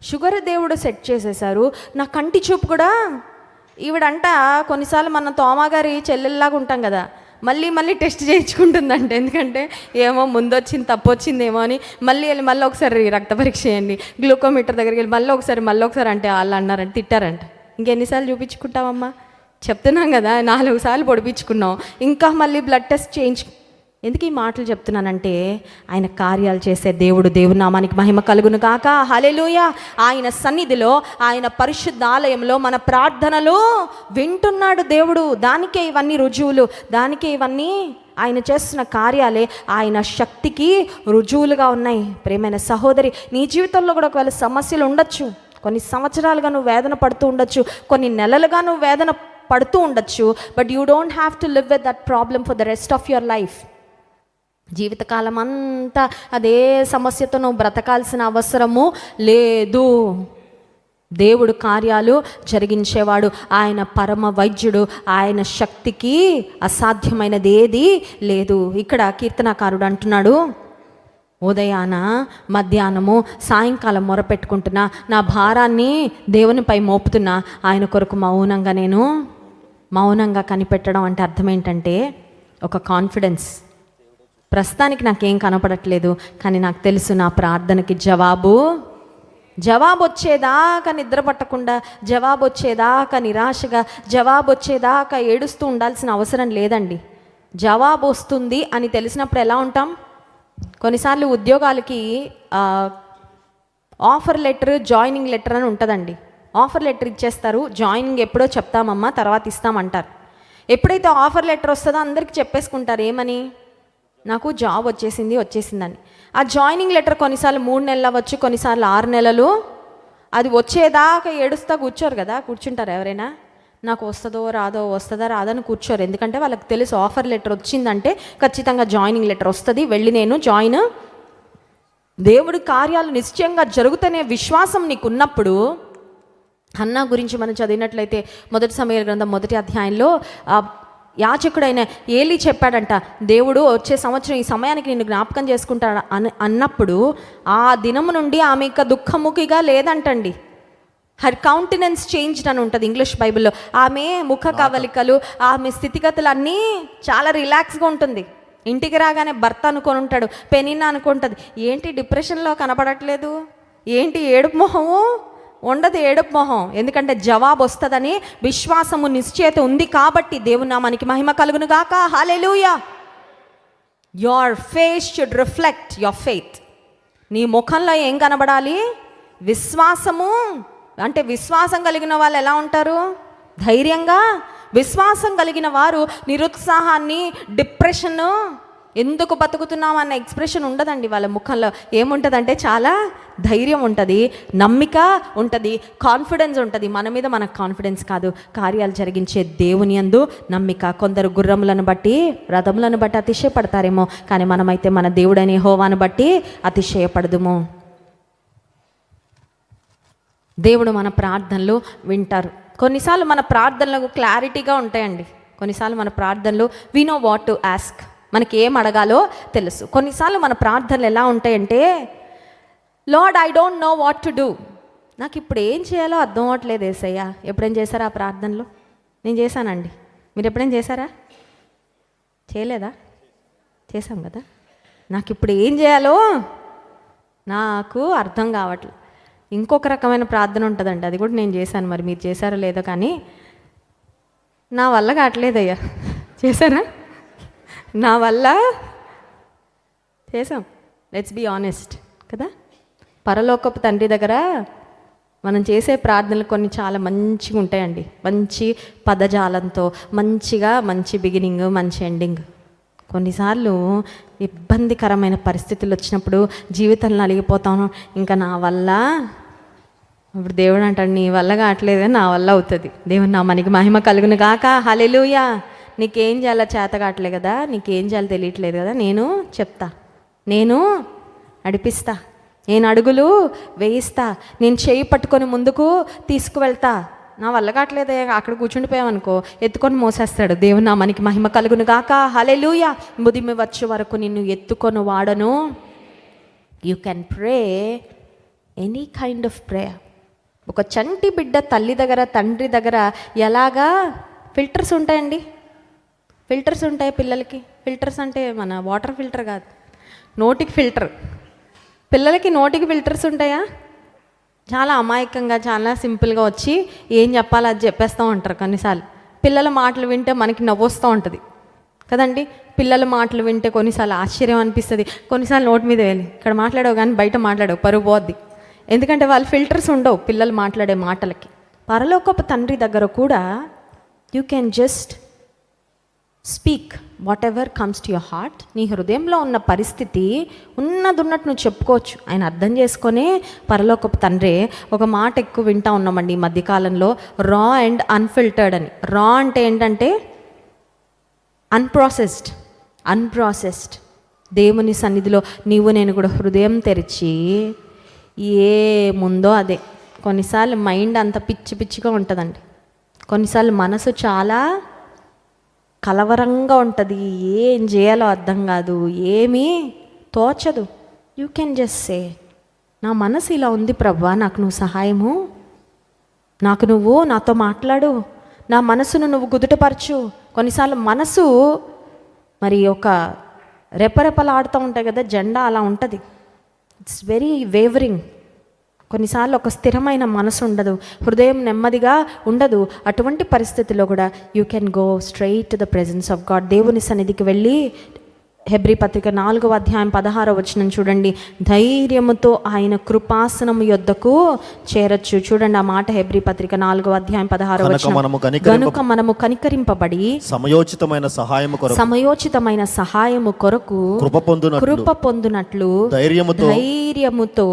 షుగర్ దేవుడు సెట్ చేసేసారు, నా కంటి చూపు కూడా. ఈవిడంట కొన్నిసార్లు మన తోమగారి చెల్లెల్లాగా ఉంటాం కదా, మళ్ళీ టెస్ట్ చేయించుకుంటుందంట. ఎందుకంటే ఏమో ముందొచ్చింది తప్పు వచ్చిందేమో అని మళ్ళీ ఒకసారి రక్త పరీక్ష చేయండి, గ్లూకోమీటర్ దగ్గరికి వెళ్ళి మళ్ళీ ఒకసారి అంటే వాళ్ళు అన్నారంట, తిట్టారంట. ఇంకెన్నిసార్లు చూపించుకుంటామమ్మా? చెప్తున్నాం కదా, 4 సార్లు పొడిపించుకున్నాం, ఇంకా మళ్ళీ బ్లడ్ టెస్ట్ చేయించు. ఎందుకు ఈ మాటలు చెప్తున్నానంటే, ఆయన కార్యాలు చేసే దేవుడు. దేవుని నామానికి మహిమ కలుగును గాక. హల్లెలూయా. ఆయన సన్నిధిలో, ఆయన పరిశుద్ధ ఆలయంలో మన ప్రార్థనలు వింటున్నాడు దేవుడు. దానికే ఇవన్నీ రుజువులు, దానికే ఇవన్నీ ఆయన చేస్తున్న కార్యాలే ఆయన శక్తికి రుజువులుగా ఉన్నాయి. ప్రియమైన సహోదరి, నీ జీవితంలో కూడా ఒకవేళ సమస్యలు ఉండొచ్చు, కొన్ని సంవత్సరాలుగా నువ్వు వేదన పడుతూ ఉండొచ్చు, కొన్ని నెలలుగా నువ్వు వేదన పడుతూ ఉండొచ్చు, but you don't have to live with that problem for the rest of your life. జీవితకాలం అంతా అదే సమస్యతో నువ్వు బ్రతకాల్సిన అవసరము లేదు. దేవుడు కార్యాలు జరిగించేవాడు, ఆయన పరమ వైద్యుడు, ఆయన శక్తికి అసాధ్యమైనది ఏది లేదు. ఇక్కడ కీర్తనాకారుడు అంటున్నాడు, ఉదయాన మధ్యాహ్నము సాయంకాలం మొరపెట్టుకుంటున్నా, నా భారాన్ని దేవునిపై మోపుతున్నా, ఆయన కొరకు మౌనంగా కనిపెట్టడం అంటే అర్థం ఏంటంటే ఒక కాన్ఫిడెన్స్. ప్రస్తుతానికి నాకేం కనపడట్లేదు, కానీ నాకు తెలుసు నా ప్రార్థనకి జవాబు వచ్చేదాకా నిద్ర పట్టకుండా, జవాబు వచ్చేదాకా నిరాశగా, జవాబు వచ్చేదాకా ఏడుస్తూ ఉండాల్సిన అవసరం లేదండి. జవాబు వస్తుంది అని తెలిసినప్పుడు ఎలా ఉంటాం? కొన్నిసార్లు ఉద్యోగాలకి ఆఫర్ లెటర్, జాయినింగ్ లెటర్ అని ఉంటుందండి. ఆఫర్ లెటర్ ఇచ్చేస్తారు, జాయినింగ్ ఎప్పుడో చెప్తామమ్మా తర్వాత ఇస్తామంటారు. ఎప్పుడైతే ఆఫర్ లెటర్ వస్తుందో అందరికీ చెప్పేసుకుంటారు, ఏమని, నాకు జాబ్ వచ్చేసిందని. ఆ జాయినింగ్ లెటర్ కొన్నిసార్లు 3 నెలలు అవ్వచ్చు, కొన్నిసార్లు 6 నెలలు. అది వచ్చేదాకా ఏడుస్తా కూర్చోరు కదా, కూర్చుంటారు ఎవరైనా? నాకు వస్తుందో రాదో అని కూర్చోరు. ఎందుకంటే వాళ్ళకి తెలుసు ఆఫర్ లెటర్ వచ్చిందంటే ఖచ్చితంగా జాయినింగ్ లెటర్ వస్తుంది, వెళ్ళి నేను జాయిన్. దేవుడి కార్యాలు నిశ్చయంగా జరుగుతనే విశ్వాసం నీకు ఉన్నప్పుడు, హన్నా గురించి మనం చదివినట్లయితే 1 సమూయేలు గ్రంథం 1వ అధ్యాయంలో యాజకుడైన ఏలీ చెప్పాడంట, దేవుడు వచ్చే సంవత్సరం ఈ సమయానికి నిన్ను జ్ఞాపకం చేసుకుంటాడు అన్నప్పుడు ఆ దినము నుండి ఆమె ఇంకా దుఃఖముఖిగా లేదంటండి. హర్ కౌంటెనెన్స్ చేంజ్డ్ అని ఉంటుంది ఇంగ్లీష్ బైబిల్లో. ఆమె ముఖ కవలికలు, ఆమె స్థితిగతులు అన్నీ చాలా రిలాక్స్గా ఉంటుంది. ఇంటికి రాగానే భర్త అనుకొని ఉంటాడు, పెనిన్న అనుకుంటుంది, ఏంటి డిప్రెషన్లో కనపడట్లేదు, ఏంటి ఏడుపు మొహము ఉండదు, ఏడుపు మొహం. ఎందుకంటే జవాబు వస్తుందని విశ్వాసము నిశ్చయత ఉంది కాబట్టి. దేవుని నామానికి మహిమ కలుగును గాక. Hallelujah. Your face should reflect your faith. నీ ముఖంలో ఏం కనబడాలి? విశ్వాసము. అంటే విశ్వాసం కలిగిన వాళ్ళు ఎలా ఉంటారు? ధైర్యంగా. విశ్వాసం కలిగిన వారు నిరుత్సాహాన్ని, డిప్రెషన్ను, ఎందుకు బతుకుతున్నాం అన్న ఎక్స్ప్రెషన్ ఉండదండి వాళ్ళ ముఖంలో. ఏముంటుందంటే చాలా ధైర్యం ఉంటుంది, నమ్మిక ఉంటుంది, కాన్ఫిడెన్స్ ఉంటుంది. మన మీద మనకు కాన్ఫిడెన్స్ కాదు, కార్యాలు జరిగించే దేవుని యందు నమ్మిక. కొందరు గుర్రములను బట్టి, రథములను బట్టి అతిశయపడతారేమో, కానీ మనమైతే మన దేవుడైన యెహోవాను బట్టి అతిశయపడదుము. దేవుడు మన ప్రార్థనలు వింటారు. కొన్నిసార్లు మన ప్రార్థనలు క్లారిటీగా ఉంటాయండి. కొన్నిసార్లు మన ప్రార్థనలు we know what to ask, మనకి ఏం అడగాలో తెలుసు. కొన్నిసార్లు మన ప్రార్థనలు ఎలా ఉంటాయంటే, Lord I don't know what to do, నాకు ఇప్పుడు ఏం చేయాలో అర్థం అవ్వట్లేదు యేసయ్యా. ఎప్పుడైనా చేశారా ఆ ప్రార్థనలో? నేను చేశానండి. మీరు ఎప్పుడైనా చేశారా? చేయలేదా? చేశాం కదా. నాకు ఇప్పుడు ఏం చేయాలో నాకు అర్థం కావట్లేదు. ఇంకొక రకమైన ప్రార్థన ఉంటుందండి, అది కూడా నేను చేశాను. మరి మీరు చేశారో లేదో, కానీ నా వల్ల కావట్లేదయ్యా. చేశారా? నా వల్ల చేసాం. లెట్స్ బీ ఆనెస్ట్ కదా. పరలోకపు తండ్రి దగ్గర మనం చేసే ప్రార్థనలు కొన్ని చాలా మంచిగా ఉంటాయండి. మంచి పదజాలంతో, మంచి బిగినింగ్, మంచి ఎండింగ్. కొన్నిసార్లు ఇబ్బందికరమైన పరిస్థితులు వచ్చినప్పుడు, జీవితంలో అలిగిపోతాను, ఇంకా నా వల్ల, ఇప్పుడు దేవుడు అంటాడు నీ వల్ల కావట్లేదని నా వల్ల అవుతుంది. దేవుని నామానికి మహిమ కలుగును గాక. హల్లెలూయా. నీకేం చేయాలో చేత కావట్లే కదా, నీకేం చేయాలో తెలియట్లేదు కదా, నేను చెప్తా, నేను నడిపిస్తా, నేను అడుగులు వేయిస్తా, నేను చేయి పట్టుకొని ముందుకు తీసుకువెళ్తా. నా వల్ల కావట్లేదు, అక్కడ కూర్చుండిపోయామనుకో ఎత్తుకొని మోసేస్తాడు. దేవుని నామానికి మహిమ కలుగును గాక. హల్లెలూయా. ముదిమి వచ్చే వరకు నిన్ను ఎత్తుకొని వాడను. You can pray any kind of prayer. ఒక చంటి బిడ్డ తల్లి దగ్గర, తండ్రి దగ్గర ఎలాగా ఫిల్టర్స్ ఉంటాయండి. ఫిల్టర్స్ ఉంటాయి పిల్లలకి. ఫిల్టర్స్ అంటే మన వాటర్ ఫిల్టర్ కాదు, నోటికి ఫిల్టర్. పిల్లలకి నోటికి ఫిల్టర్స్ ఉంటాయా? చాలా అమాయకంగా, చాలా సింపుల్గా వచ్చి ఏం చెప్పాలో అది చెప్పేస్తూ ఉంటారు. కొన్నిసార్లు పిల్లల మాటలు వింటే మనకి నవ్వొస్తూ ఉంటుంది కదండి. పిల్లల మాటలు వింటే కొన్నిసార్లు ఆశ్చర్యం అనిపిస్తుంది, కొన్నిసార్లు నోటి మీద వెళ్ళి ఇక్కడ మాట్లాడవు కానీ బయట మాట్లాడవు, పరుగు పోద్ది. ఎందుకంటే వాళ్ళు ఫిల్టర్స్ ఉండవు పిల్లలు మాట్లాడే మాటలకి. పరలోకపు తండ్రి దగ్గర కూడా you can just speak what ever comes to your heart. నీ హృదయంలో ఉన్న పరిస్థితి ఉన్నట్టు నువ్వు చెప్పుకోవచ్చు. ఆయన అర్థం చేసుకొని పరలోకపు తండ్రి. ఒక మాట ఎక్కువ వింటా ఉన్నామండి ఈ మధ్యకాలంలో, రా అండ్ అన్ఫిల్టర్డ్ అని. రా అంటే ఏంటంటే అన్ప్రాసెస్డ్. దేవుని సన్నిధిలో నీవు నేను కూడా హృదయం తెరిచి ఏముందో అదే. కొన్నిసార్లు మైండ్ అంత పిచ్చిగా ఉంటుందండి. కొన్నిసార్లు మనసు చాలా కలవరంగా ఉంటుంది. ఏం చేయాలో అర్థం కాదు, ఏమీ తోచదు. యూ కెన్ జస్ట్ సే, నా మనసు ఇలా ఉంది ప్రభువా, నాకు నువ్వు సహాయము, నువ్వు నాతో మాట్లాడు, నా మనసును నువ్వు కుదుటపరచు. కొన్నిసార్లు మనసు మరి ఒక రెపరెపలాడుతూ ఉంటాయి కదా, జెండా అలా ఉంటుంది. It's very wavering. కొన్నిసార్లు ఒక స్థిరమైన మనసు ఉండదు, హృదయం నెమ్మదిగా ఉండదు. అటువంటి పరిస్థితుల్లో కూడా you can go straight to the presence of God. దేవుని సన్నిధికి వెళ్ళి హెబ్రీ పత్రిక 4వ అధ్యాయం 16వ వచనం చూడండి. ధైర్యముతో ఆయన కృపాసనము యొద్దకు చేరొచ్చు. చూడండి ఆ మాట, హెబ్రీ పత్రిక 4వ అధ్యాయం 16వ వచనం. గనుక మనము కనికరింపబడి సమయోచితమైన సహాయము కొరకు కృప పొందునట్లు ధైర్యముతో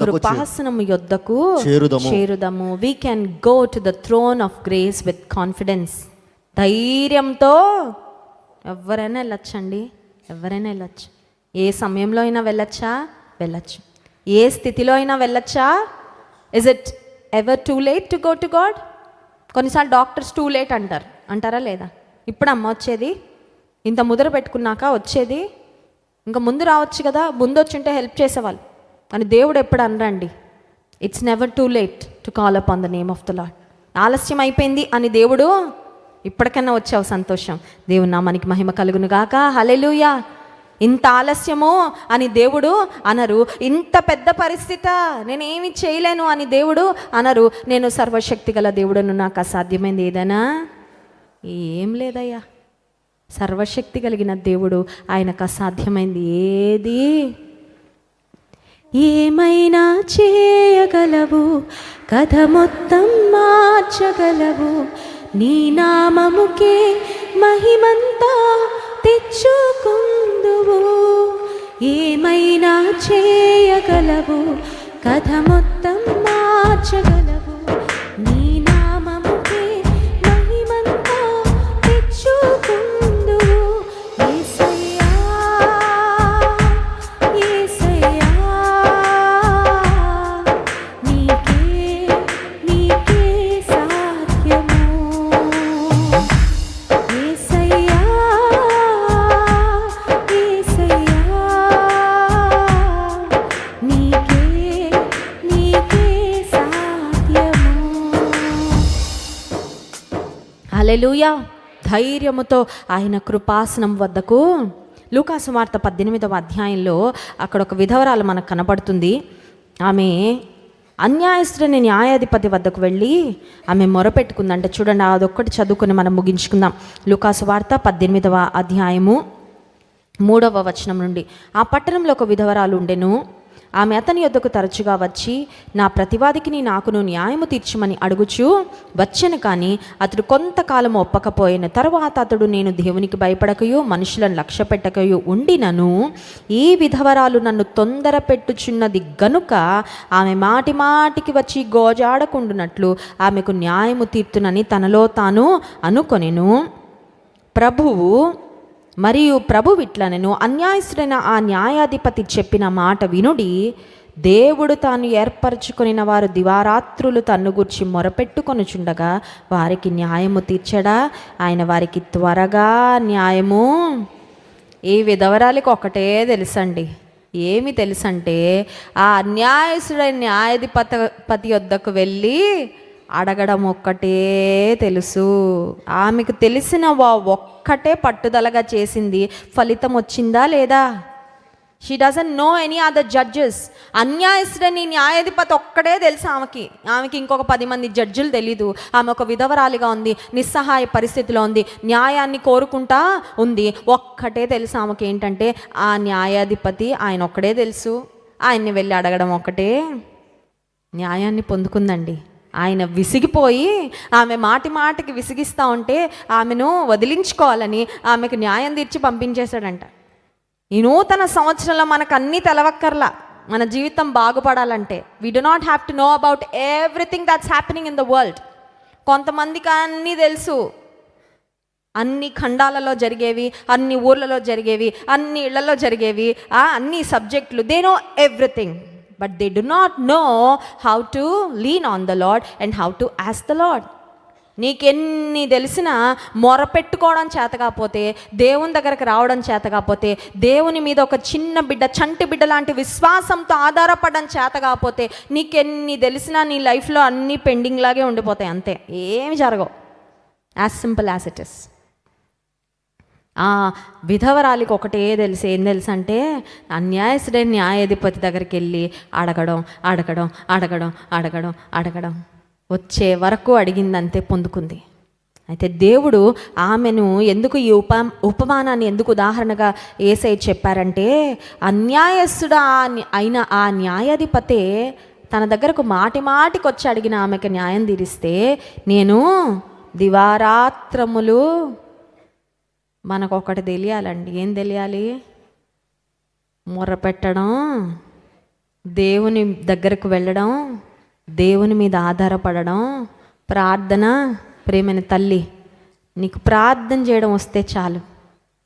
కృపాసనము యొద్దకు చేరుదము. We can go to the throne of grace with confidence. ధైర్యంతో ఎవరైనా వెళ్ళొచ్చండి, ఎవరైనా వెళ్ళొచ్చు. ఏ సమయంలో అయినా వెళ్ళొచ్చు. ఏ స్థితిలో అయినా వెళ్ళొచ్చా? Is it ever too late to go to God? కొన్నిసార్లు డాక్టర్స్ టూ లేట్ అంటారా లేదా? ఇప్పుడు అమ్మ వచ్చేది, ఇంత ముద్ర పెట్టుకున్నాక వచ్చేది, ఇంకా ముందు రావచ్చు కదా, ముందు వచ్చింటే హెల్ప్ చేసేవాళ్ళు. కానీ దేవుడు ఎప్పుడు అనరండి, it's never too late to call up on the name of the Lord. ఆలస్యం అయిపోయింది అని దేవుడు, ఇప్పటికన్నా వచ్చావు సంతోషం, దేవుని నామానికి మహిమ కలుగును గాక, హల్లెలూయా. ఇంత ఆలస్యము అని దేవుడు అనరు. ఇంత పెద్ద పరిస్థితి నేనేమి చేయలేను అని దేవుడు అనరు. నేను సర్వశక్తి గల దేవుడును, నాకు అసాధ్యమైంది ఏదైనా ఏం లేదయ్యా. సర్వశక్తి కలిగిన దేవుడు, ఆయనకు అసాధ్యమైంది ఏది. ఏమైనా చేయగలవు, కథ మొత్తం మార్చగలవు, నీ నామముకే మహిమంతా తెచ్చుకుందువు. ఏమైనా చేయగలవు, కథ మొత్తం మార్చగలవు, నీ నామముకే మహిమంతా తెచ్చుకుందువు. యేసయ్యా, యేసయ్యా, నీకే సాధ్యము. యేసయ్యా, యేసయ్యా, నీకే సాధ్యము. హల్లెలూయా. ధైర్యముతో ఆయన కృపాసనం వద్దకు. లూకాసు వార్త 18వ అధ్యాయంలో అక్కడ ఒక విధవరాలు మనకు కనపడుతుంది. ఆమె అన్యాయస్తుడైన న్యాయాధిపతి వద్దకు వెళ్ళి ఆమె మొరపెట్టుకుందంటే చూడండి, అదొక్కటి చదువుకొని మనం ముగించుకుందాం. లూకాసు వార్త 18వ అధ్యాయము 3వ వచనం నుండి. ఆ పట్టణంలో ఒక విధవరాలు ఉండెను. ఆమె అతని యొద్దకు తరచుగా వచ్చి, నా ప్రతివాదికి నాకును న్యాయము తీర్చమని అడుగుచూ వచ్చెను. కానీ అతడు కొంతకాలం ఒప్పకపోయిన తరువాత అతడు, నేను దేవునికి భయపడకయు మనుషులను లక్ష్య పెట్టకయు ఉండినను ఈ విధవరాలు నన్ను తొందర పెట్టుచున్నది గనుక ఆమె మాటికి వచ్చి గోజాడకుండునట్లు ఆమెకు న్యాయము తీర్తునని తనలో తాను అనుకొనెను. ప్రభు ఇట్లనెను, అన్యాయస్తుడైన ఆ న్యాయాధిపతి చెప్పిన మాట వినుడి. దేవుడు తాను ఏర్పరచుకొనిన వారు దివారాత్రులు తన్ను గూర్చి మొరపెట్టుకొనుచుండగా వారికి న్యాయము తీర్చడా? ఆయన వారికి త్వరగా న్యాయము. ఈ విధవరాలికి ఒకటే తెలుసండి. ఏమి తెలుసంటే, ఆ అన్యాయస్తుడైన న్యాయాధిపతి వద్దకు వెళ్ళి అడగడం ఒక్కటే తెలుసు. ఆమెకు తెలిసిన ఒక్కటే పట్టుదలగా చేసింది. ఫలితం వచ్చిందా లేదా? She doesn't know any other judges. అన్యాయస్తుడని న్యాయాధిపతి ఒక్కడే తెలుసు ఆమెకి ఇంకొక 10 మంది జడ్జిలు తెలీదు. ఆమె ఒక విధవరాలిగా ఉంది, నిస్సహాయ పరిస్థితిలో ఉంది, న్యాయాన్ని కోరుకుంటా ఉంది. ఒక్కటే తెలుసు ఆమెకి, ఏంటంటే ఆ న్యాయాధిపతి ఆయన ఒక్కడే తెలుసు. ఆయన్ని వెళ్ళి అడగడం ఒక్కటే. న్యాయాన్ని పొందుకుందండి. ఆయన విసిగిపోయి ఆమె మాటి మాటికి విసిగిస్తూ ఉంటే ఆమెను వదిలించుకోవాలని ఆమెకు న్యాయం తీర్చి పంపించేశాడంట. ఈ నూతన సంవత్సరంలో మనకు అన్నీ తెలవక్కర్లా. మన జీవితం బాగుపడాలంటే we do not have to know about everything that's happening in the world. కొంతమందికి అన్నీ తెలుసు, అన్ని ఖండాలలో జరిగేవి, అన్ని ఊర్లలో జరిగేవి, అన్ని ఇళ్లలో జరిగేవి, అన్ని సబ్జెక్టులు, they know everything. But they do not know how to lean on the lord and how to ask the lord. నీకెన్ని తెలిసినా మొరపెట్టుకోవడం చేత కాకపోతే, దేవుని దగ్గరకు రావడం చేత కాకపోతే, దేవుని మీద ఒక చిన్న బిడ్డ, చంటి బిడ్డ లాంటి విశ్వాసంతో ఆధారపడడం చేత కాకపోతే, నీకెన్ని తెలిసినా నీ లైఫ్లో అన్నీ పెండింగ్ లాగే ఉండిపోతాయి, అంతే, ఏమి జరగవు. As simple as it is. ఆ విధవరాలికి ఒకటే తెలుసు, ఏం తెలుసు అంటే అన్యాయస్తుడైన న్యాయాధిపతి దగ్గరికి వెళ్ళి అడగడం అడగడం అడగడం అడగడం అడగడం వచ్చే వరకు అడిగిందంతే, పొందుకుంది. అయితే దేవుడు ఆమెను ఎందుకు ఈ ఉపమానాన్ని ఎందుకు ఉదాహరణగా యేసయ్య చెప్పారంటే, అన్యాయస్తుడు అయిన ఆ న్యాయాధిపతే తన దగ్గరకు మాటి మాటికి వచ్చి అడిగిన ఆమెకు న్యాయం తీరిస్తే, నేను దివారాత్రములు, మనకు ఒకటి తెలియాలండి. ఏం తెలియాలి? మొర్రపెట్టడం, దేవుని దగ్గరకు వెళ్ళడం, దేవుని మీద ఆధారపడడం, ప్రార్థన. ప్రేమైన తల్లి, నీకు ప్రార్థన చేయడం వస్తే చాలు,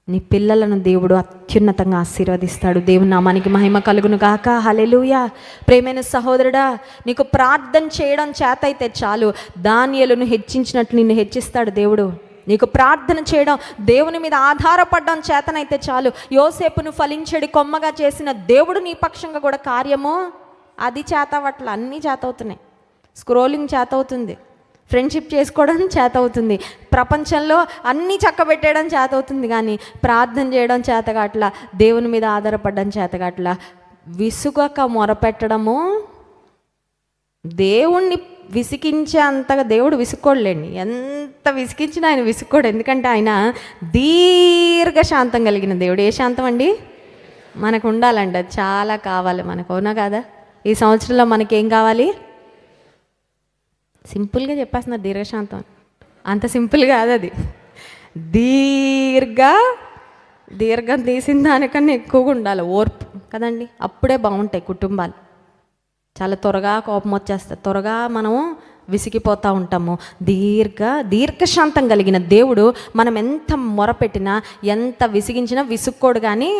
నీ పిల్లలను దేవుడు అత్యున్నతంగా ఆశీర్వదిస్తాడు. దేవుని నామానికి మహిమ కలుగును గాక. హల్లెలూయా. ప్రేమైన సహోదరుడా, నీకు ప్రార్థన చేయడం చేత అయితే చాలు, దానియేలును హెచ్చించినట్లు నిన్ను హెచ్చిస్తాడు దేవుడు. నీకు ప్రార్థన చేయడం, దేవుని మీద ఆధారపడడం చేతనైతే చాలు, యోసేపును ఫలించడి కొమ్మగా చేసిన దేవుడు నీ పక్షంగా కూడా కార్యము అది చేతవట్ల, అన్నీ చేతవుతున్నాయి. స్క్రోలింగ్ చేతవుతుంది, ఫ్రెండ్షిప్ చేసుకోవడం చేతవుతుంది, ప్రపంచంలో అన్నీ చక్కబెట్టేయడం చేతవుతుంది, కానీ ప్రార్థన చేయడం చేతగాట్ల, దేవుని మీద ఆధారపడడం చేతగాట్ల. విసుగక మొరపెట్టడము, దేవుణ్ణి విసిగించే అంతగా దేవుడు విసుక్కోడులేండి. ఎంత విసిగించినా ఆయన విసుక్కోడు, ఎందుకంటే ఆయన దీర్ఘశాంతం కలిగిన దేవుడు. ఏ శాంతం అండి? మనకు ఉండాలంట, చాలా కావాలి మనకు, అవునా కాదా? ఈ సంవత్సరంలో మనకేం కావాలి? సింపుల్గా చెప్పేస్తున్నారు దీర్ఘశాంతం, అంత సింపుల్ కాదు అది. దీర్ఘం తీసిన దానికన్నా ఎక్కువగా ఉండాలి ఓర్పు, కదండి. అప్పుడే బాగుంటాయి కుటుంబాలు. చాలా త్వరగా కోపం వచ్చేస్తుంది, త్వరగా మనం విసిగిపోతూ ఉంటాము. దీర్ఘశాంతం కలిగిన దేవుడు మనం ఎంత మొరపెట్టినా, ఎంత విసిగించినా విసుక్కోడు, కానీ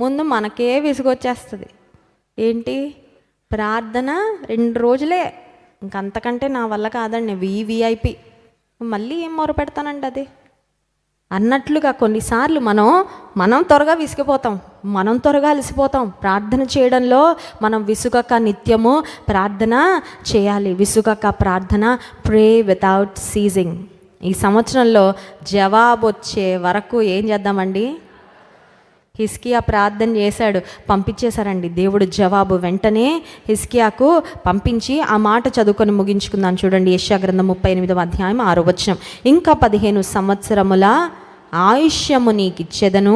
ముందు మనకే విసుగొచ్చేస్తుంది. ఏంటి? ప్రార్థన 2 రోజులే, ఇంకంతకంటే నా వల్ల కాదండి, విఐపి, మళ్ళీ ఏం మొరపెడతానండి అది అన్నట్లుగా. కొన్నిసార్లు మనం త్వరగా విసిగిపోతాం, మనం త్వరగా అలసిపోతాం. ప్రార్థన చేయడంలో మనం విసుగక నిత్యము ప్రార్థన చేయాలి. విసుగక ప్రార్థన, ప్రే వితౌట్ సీజింగ్. ఈ సంవత్సరంలో జవాబు వచ్చే వరకు ఏం చేద్దామండి? హిజ్కియా ప్రార్థన చేశాడు, పంపించేశారండి. దేవుడు జవాబు వెంటనే హిజ్కియాకు పంపించి ఆ మాట చదువుకొని ముగించుకుందాం. చూడండి, యెషయా గ్రంథం 38వ అధ్యాయం 6వ వచనం. ఇంకా 15 సంవత్సరముల ఆయుష్యము నీకిచ్చెదను,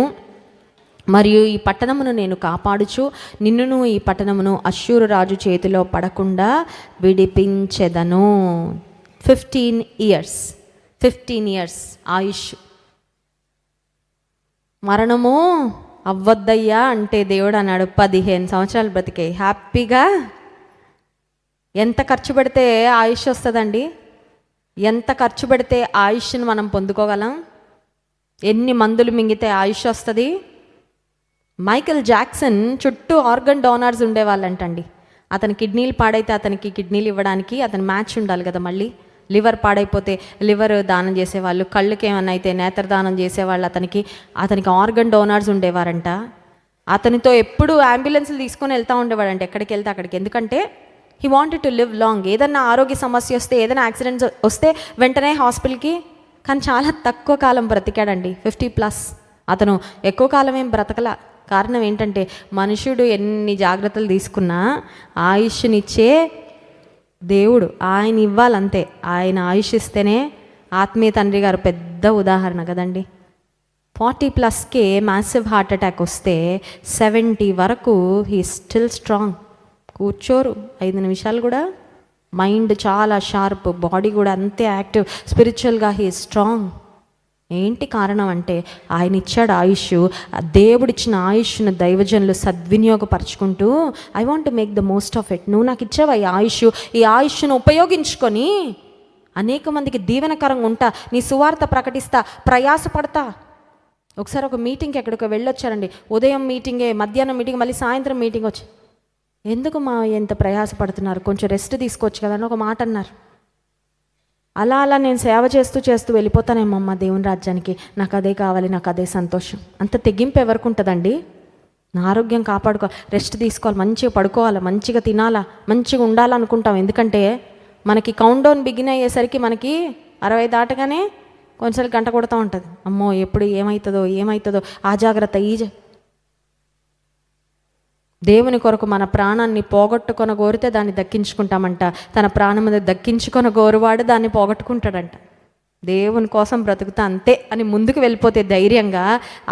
మరియు ఈ పట్టణమును నేను కాపాడుచు నిన్నును ఈ పట్టణమును అష్షూరు రాజు చేతిలో పడకుండా విడిపించెదను. 15 ఇయర్స్ ఆయుష్. మరణము అవ్వద్దయ్యా అంటే దేవుడు అన్నాడు 15 సంవత్సరాలు బ్రతికే హ్యాపీగా. ఎంత ఖర్చు పెడితే ఆయుష్ వస్తుందండి? ఎంత ఖర్చు పెడితే ఆయుష్ని మనం పొందుకోగలం? ఎన్ని మందులు మింగితే ఆయుష్ వస్తుంది? మైకేల్ జాక్సన్ చుట్టూ ఆర్గన్ డోనార్స్ ఉండేవాళ్ళంటండి. అతని కిడ్నీలు పాడైతే అతనికి కిడ్నీలు ఇవ్వడానికి అతని మ్యాచ్ ఉండాలి కదా. మళ్ళీ లివర్ పాడైపోతే లివర్ దానం చేసేవాళ్ళు, కళ్ళకి ఏమన్నా అయితే నేత్రదానం చేసేవాళ్ళు. అతనికి ఆర్గన్ డోనార్స్ ఉండేవారంట. అతనితో ఎప్పుడు అంబులెన్స్లు తీసుకొని వెళ్తూ ఉండేవాడంట, ఎక్కడికి వెళ్తే అక్కడికి. ఎందుకంటే he wanted to live long. ఏదన్నా ఆరోగ్య సమస్య వస్తే, ఏదైనా యాక్సిడెంట్స్ వస్తే వెంటనే హాస్పిటల్కి. కానీ చాలా తక్కువ కాలం బ్రతికాడండి, 50+. అతను ఎక్కువ కాలం ఏం బ్రతకల. కారణం ఏంటంటే మనుషుడు ఎన్ని జాగ్రత్తలు తీసుకున్నా ఆయుష్నిచ్చే దేవుడు ఆయన ఇవ్వాలంతే. ఆయన ఆయుష్ ఇస్తేనే. ఆత్మీయ తండ్రి గారు పెద్ద ఉదాహరణ కదండి. 40+కే మ్యాసివ్ హార్ట్ అటాక్ వస్తే 70 వరకు హీ స్టిల్ స్ట్రాంగ్. కూర్చోరు 5 నిమిషాలు కూడా. మైండ్ చాలా షార్ప్, బాడీ కూడా అంతే యాక్టివ్, స్పిరిచువల్గా హీ స్ట్రాంగ్. ఏంటి కారణం అంటే ఆయన ఇచ్చాడు ఆయుష్. దేవుడిచ్చిన ఆయుష్ను దైవజనులు సద్వినియోగపరచుకుంటూ I want to make the most of it. నువ్వు నాకు ఇచ్చావా ఈ ఆయుష్, ఈ ఆయుష్ను ఉపయోగించుకొని అనేక మందికి దీవెనకరంగా ఉంటా, నీ సువార్త ప్రకటిస్తా, ప్రయాసపడతా. ఒకసారి ఒక మీటింగ్కి ఎక్కడికో వెళ్ళొచ్చారండి. ఉదయం మీటింగే, మధ్యాహ్నం మీటింగ్, మళ్ళీ సాయంత్రం మీటింగ్ వచ్చి, ఎందుకు మా ఎంత ప్రయాసపడుతున్నారు, కొంచెం రెస్ట్ తీసుకోవచ్చు కదా అని ఒక మాట అన్నారు. అలా నేను సేవ చేస్తూ వెళ్ళిపోతానేమో అమ్మ దేవుని రాజ్యానికి, నాకు అదే కావాలి, నాకు అదే సంతోషం. అంత తెగింపు ఎవరికి ఉంటుందండి? నా ఆరోగ్యం కాపాడుకోవాలి, రెస్ట్ తీసుకోవాలి, మంచిగా పడుకోవాలి, మంచిగా తినాలా, మంచిగా ఉండాలనుకుంటాం. ఎందుకంటే మనకి కౌంట్ డౌన్ బిగిన్ అయ్యేసరికి మనకి 60 దాటగానే కొంచెం గంట కొడుతూ ఉంటుంది. అమ్మో ఎప్పుడు ఏమవుతుందో ఆ జాగ్రత్త దేవుని కొరకు మన ప్రాణాన్ని పోగొట్టుకొని కోరితే దాన్ని దక్కించుకుంటామంట. తన ప్రాణం మీద దక్కించుకొని కోరువాడు దాన్ని పోగొట్టుకుంటాడంట. దేవుని కోసం బ్రతుకుతా అంతే అని ముందుకు వెళ్ళిపోతే ధైర్యంగా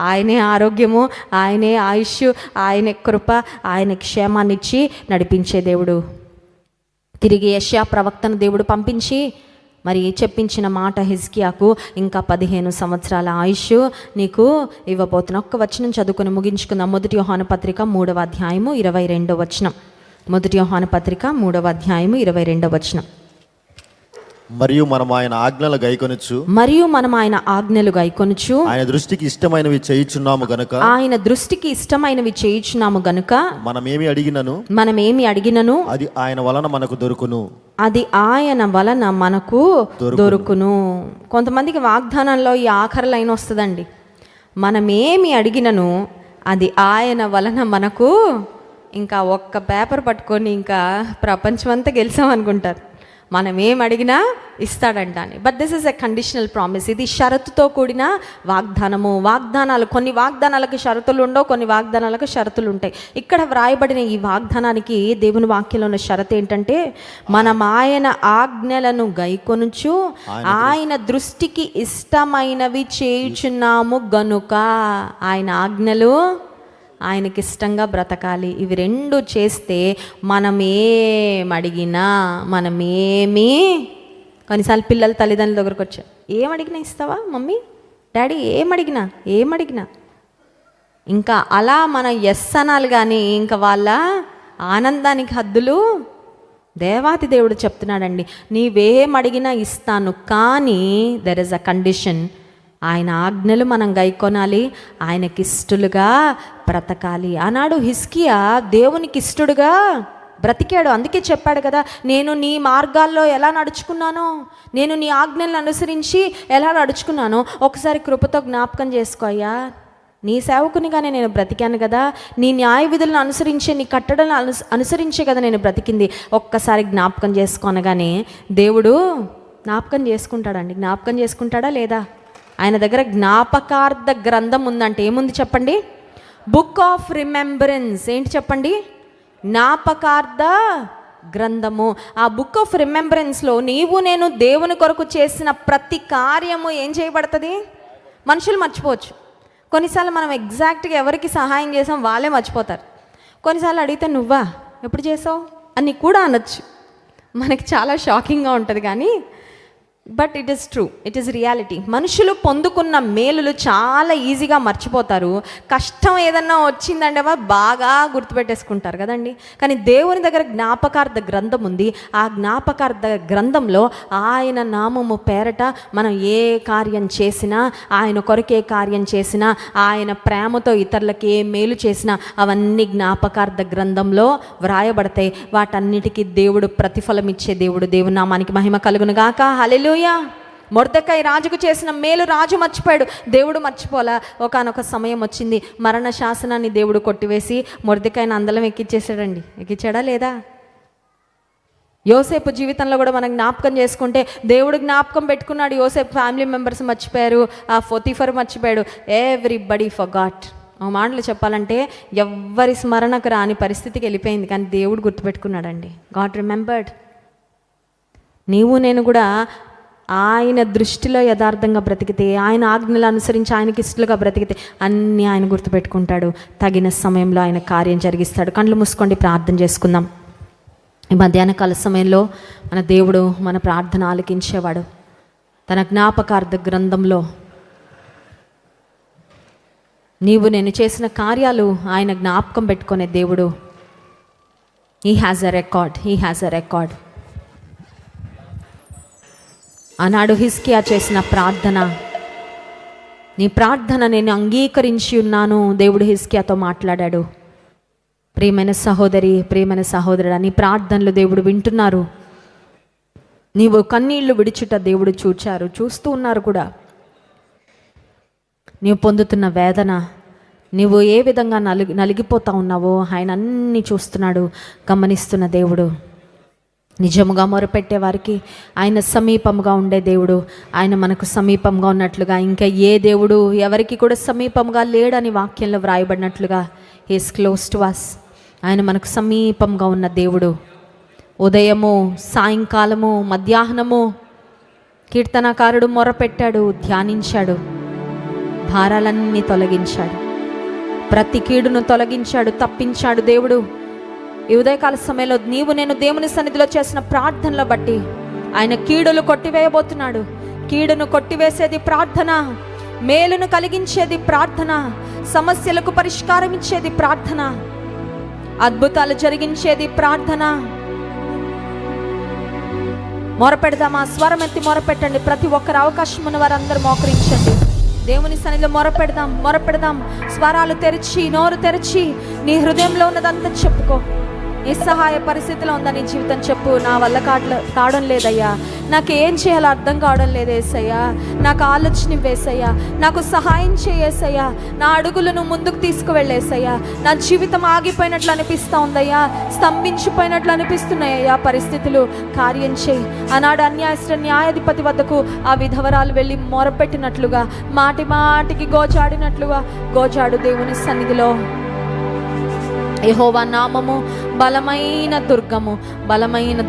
ఆయనే ఆరోగ్యము, ఆయనే ఆయుష్, ఆయనే కృప, ఆయన క్షేమాన్ని ఇచ్చి నడిపించే దేవుడు. తిరిగి యెషయా ప్రవక్తను దేవుడు పంపించి మరి చెప్పించిన మాట హిజ్కియాకు, ఇంకా 15 సంవత్సరాల ఆయుష్ నీకు ఇవ్వబోతున్నా. ఒక్క వచనం చదువుకొని ముగించుకుందాం. 1 యోహాను పత్రిక 3వ అధ్యాయము 22వ వచనం. 1 యోహాను పత్రిక 3వ అధ్యాయము 22వ వచనం. మరియు మనం ఆయన ఆజ్ఞలు గైకొనుచు ఆయన దృష్టికి ఇష్టమైనవి చేయుచున్నాము గనుక మనమేమి అడిగినను అది ఆయన వలన మనకు దొరుకును. కొంతమందికి వాగ్దానంలో ఈ ఆఖరి లైన్ వస్తుందండి, మనమేమి అడిగినను అది ఆయన వలన మనకు. ఇంకా ఒక్క పేపర్ పట్టుకొని ఇంకా ప్రపంచమంతా గెలిచాం అనుకుంటారు. మనం ఏం అడిగినా ఇస్తాడంట అని. But this is a conditional promise. ఇది షరతుతో కూడిన వాగ్దానము. కొన్ని వాగ్దానాలకు షరతులు ఉండవు, కొన్ని వాగ్దానాలకు షరతులు ఉంటాయి. ఇక్కడ వ్రాయబడిన ఈ వాగ్దానానికి దేవుని వాక్యంలో ఉన్న షరతు ఏంటంటే, మనం ఆయన ఆజ్ఞలను గైకొనుచు ఆయన దృష్టికి ఇష్టమైనవి చేయుచున్నాము గనుక. ఆయన ఆజ్ఞలు ఆయనకి ఇష్టంగా బ్రతకాలి. ఇవి రెండు చేస్తే మనమేమి కొన్నిసార్లు పిల్లలు తల్లిదండ్రుల దగ్గరకు వచ్చారు, ఏమడిగినా ఇస్తావా మమ్మీ డాడీ, ఏమడిగినా ఇంకా అలా మనం ఎస్ అనాలి. కానీ ఇంకా వాళ్ళ ఆనందానికి హద్దులు. దేవాతి దేవుడు చెప్తున్నాడండి, నీవేమడిగినా ఇస్తాను, కానీ దెర్ ఇస్ అ కండిషన్. ఆయన ఆజ్ఞలు మనం గైకొనాలి, ఆయనకిష్టులుగా బ్రతకాలి. ఆనాడు హిజ్కియా దేవునికి ఇష్టడుగా బ్రతికాడు. అందుకే చెప్పాడు కదా, నేను నీ మార్గాల్లో ఎలా నడుచుకున్నానో, నేను నీ ఆజ్ఞలను అనుసరించి ఎలా నడుచుకున్నానో ఒకసారి కృపతో జ్ఞాపకం చేసుకో అయ్యా. నీ సేవకునిగానే నేను బ్రతికాను కదా, నీ న్యాయ విధులను అనుసరించే, నీ కట్టడలను అనుసరించే కదా నేను బ్రతికింది. ఒక్కసారి జ్ఞాపకం చేసుకోనగానే దేవుడు జ్ఞాపకం చేసుకుంటాడండి. జ్ఞాపకం చేసుకుంటాడా లేదా? ఆయన దగ్గర జ్ఞాపకార్థ గ్రంథం ఉందంటే ఏముంది చెప్పండి? Book of remembrance. ఏంటి చెప్పండి? జ్ఞాపకార్థ గ్రంథము. ఆ బుక్ ఆఫ్ రిమెంబరెన్స్లో నేను దేవుని కొరకు చేసిన ప్రతి కార్యము ఏం చేయబడుతుంది? మనుషులు మర్చిపోవచ్చు. కొన్నిసార్లు మనం ఎగ్జాక్ట్గా ఎవరికి సహాయం చేసాం వాళ్ళే మర్చిపోతారు. కొన్నిసార్లు అడిగితే నువ్వా ఎప్పుడు చేసావు అని కూడా అనొచ్చు. మనకి చాలా షాకింగ్గా ఉంటుంది, కానీ but it is true, it is reality. మనుషులు పొందుకున్న మేలులు చాలా ఈజీగా మర్చిపోతారు. కష్టం ఏదన్నా వచ్చిందంటే బాగా గుర్తుపెట్టేసుకుంటారు కదండి. కానీ దేవుని దగ్గర జ్ఞాపకార్థ గ్రంథం ఉంది. ఆ జ్ఞాపకార్థ గ్రంథంలో ఆయన నామము పేరట మనం ఏ కార్యం చేసినా, ఆయన కొరకే కార్యం చేసినా, ఆయన ప్రేమతో ఇతరులకి ఏ మేలు చేసినా అవన్నీ జ్ఞాపకార్థ గ్రంథంలో వ్రాయబడతాయి. వాటన్నిటికీ దేవుడు ప్రతిఫలం ఇచ్చే దేవుడు. దేవుని నామానికి మహిమ కలుగును గాక. హల్లెలూయా. మొర్దెకై రాజుకు చేసిన మేలు రాజు మర్చిపోయాడు, దేవుడు మర్చిపోలా. ఒకానొక సమయం వచ్చింది, మరణ శాసనాన్ని దేవుడు కొట్టివేసి మొర్దెకైని అందలం ఎక్కించేసాడండి. ఎక్కించాడా లేదా? యోసేపు జీవితంలో కూడా మనం జ్ఞాపకం చేసుకుంటే దేవుడు జ్ఞాపకం పెట్టుకున్నాడు. యోసేపు ఫ్యామిలీ మెంబర్స్ మర్చిపోయారు, ఆ పోతీఫర్ మర్చిపోయాడు. Everybody forgot. ఆ మాటలు చెప్పాలంటే ఎవ్వరి స్మరణకు రాని పరిస్థితికి వెళ్ళిపోయింది, కానీ దేవుడు గుర్తుపెట్టుకున్నాడండి. God remembered. నేను కూడా ఆయన దృష్టిలో యథార్థంగా బ్రతికితే, ఆయన ఆజ్ఞలు అనుసరించి ఆయనకి ఇష్టలుగా బ్రతికితే అన్నీ ఆయన గుర్తుపెట్టుకుంటాడు. తగిన సమయంలో ఆయన కార్యం జరిగిస్తాడు. కళ్ళు మూసుకోండి, ప్రార్థన చేసుకుందాం. ఈ మధ్యాహ్న కాల సమయంలో మన దేవుడు మన ప్రార్థన ఆలకించేవాడు. తన జ్ఞాపకార్థ గ్రంథంలో నీవు నేను చేసిన కార్యాలు ఆయన జ్ఞాపకం పెట్టుకునే దేవుడు. He has a record. ఆనాడు హిజ్కియా చేసిన ప్రార్థన, నీ ప్రార్థన నేను అంగీకరించి ఉన్నాను, దేవుడు హిజ్కియాతో మాట్లాడాడు. ప్రియమైన సహోదరి, ప్రియమైన సహోదరుడా, నీ ప్రార్థనలు దేవుడు వింటున్నారు. నీవు కన్నీళ్లు విడిచుట దేవుడు చూస్తూ ఉన్నారు కూడా. నీవు పొందుతున్న వేదన, నీవు ఏ విధంగా నలిగిపోతా ఉన్నావో ఆయన అన్నీ చూస్తున్నాడు, గమనిస్తున్న దేవుడు. నిజముగా మొరపెట్టే వారికి ఆయన సమీపంగా ఉండే దేవుడు. ఆయన మనకు సమీపంగా ఉన్నట్లుగా ఇంకా ఏ దేవుడు ఎవరికి కూడా సమీపంగా లేడని వాక్యంలో వ్రాయబడినట్లుగా హీస్ క్లోజ్ టు అస్. ఆయన మనకు సమీపంగా ఉన్న దేవుడు. ఉదయము, సాయంకాలము, మధ్యాహ్నము కీర్తనకారుడు మొరపెట్టాడు, ధ్యానించాడు, భారాలన్నీ తొలగించాడు, ప్రతి కీడును తొలగించాడు, తప్పించాడు దేవుడు. ఈ ఉదయకాల సమయంలో నీవు నేను దేవుని సన్నిధిలో చేసిన ప్రార్థనల బట్టి ఆయన కీడులు కొట్టివేయబోతున్నాడు. కీడును కొట్టివేసేది ప్రార్థన, మేలును కలిగించేది ప్రార్థన, సమస్యలకు పరిష్కారం ఇచ్చేది ప్రార్థన, అద్భుతాలు జరిగించేది ప్రార్థన. మొరపెడదామా? స్వరం ఎత్తి మొరపెట్టండి. ప్రతి ఒక్కరు అవకాశం ఉన్న వారందరూ మోకరించండి. దేవుని సన్నిధిలో మొరపెడదాం. స్వరాలు తెరిచి, నోరు తెరిచి నీ హృదయంలో ఉన్నదంతా చెప్పుకో. నిస్సహాయ పరిస్థితిలో ఉందా నీ జీవితం? చెప్పు. నా వల్ల కావడం లేదయ్యా, నాకు ఏం చేయాలో అర్థం కావడం లేదు యేసయ్యా, నాకు ఆలోచన వేసయ్యా, నాకు సహాయం చేయేసయ్యా, నా అడుగులను ముందుకు తీసుకువెళ్ళేసయ్యా, నా జీవితం ఆగిపోయినట్లు అనిపిస్తూ ఉందయ్యా, స్తంభించిపోయినట్లు అనిపిస్తున్నాయ్యా పరిస్థితులు, కార్యం చేయి. ఆనాడు న్యాయాధిపతి వద్దకు ఆ విధవరాలు వెళ్ళి మొరపెట్టినట్లుగా, మాటి మాటికి గోజాడు దేవుని సన్నిధిలో. యెహోవా నామము బలమైన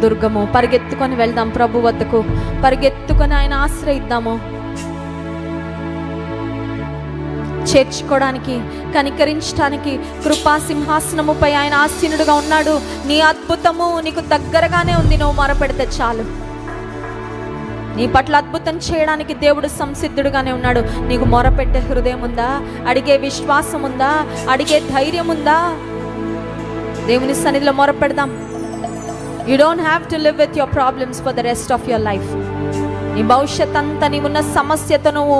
దుర్గము. పరిగెత్తుకొని వెళ్దాం ప్రభు వద్దకు, పరిగెత్తుకొని ఆయన ఆశ్రయిద్దాము. చేర్చుకోవడానికి, కనికరించడానికి కృపా సింహాసనముపై ఆయన ఆసీనుడుగా ఉన్నాడు. నీ అద్భుతము నీకు దగ్గరగానే ఉంది. నువ్వు మొరపెడితే చాలు. నీ పట్ల అద్భుతం చేయడానికి దేవుడు సంసిద్ధుడుగానే ఉన్నాడు. నీకు మొరపెట్టే హృదయం ఉందా? అడిగే విశ్వాసం ఉందా? అడిగే ధైర్యం ఉందా? దేవుని సన్నిధిలో మొరపెడదాం. You don't have to live with your problems for the rest of your life. నీ భవిష్యత్ అంతా నీవున్న సమస్యతో నువ్వు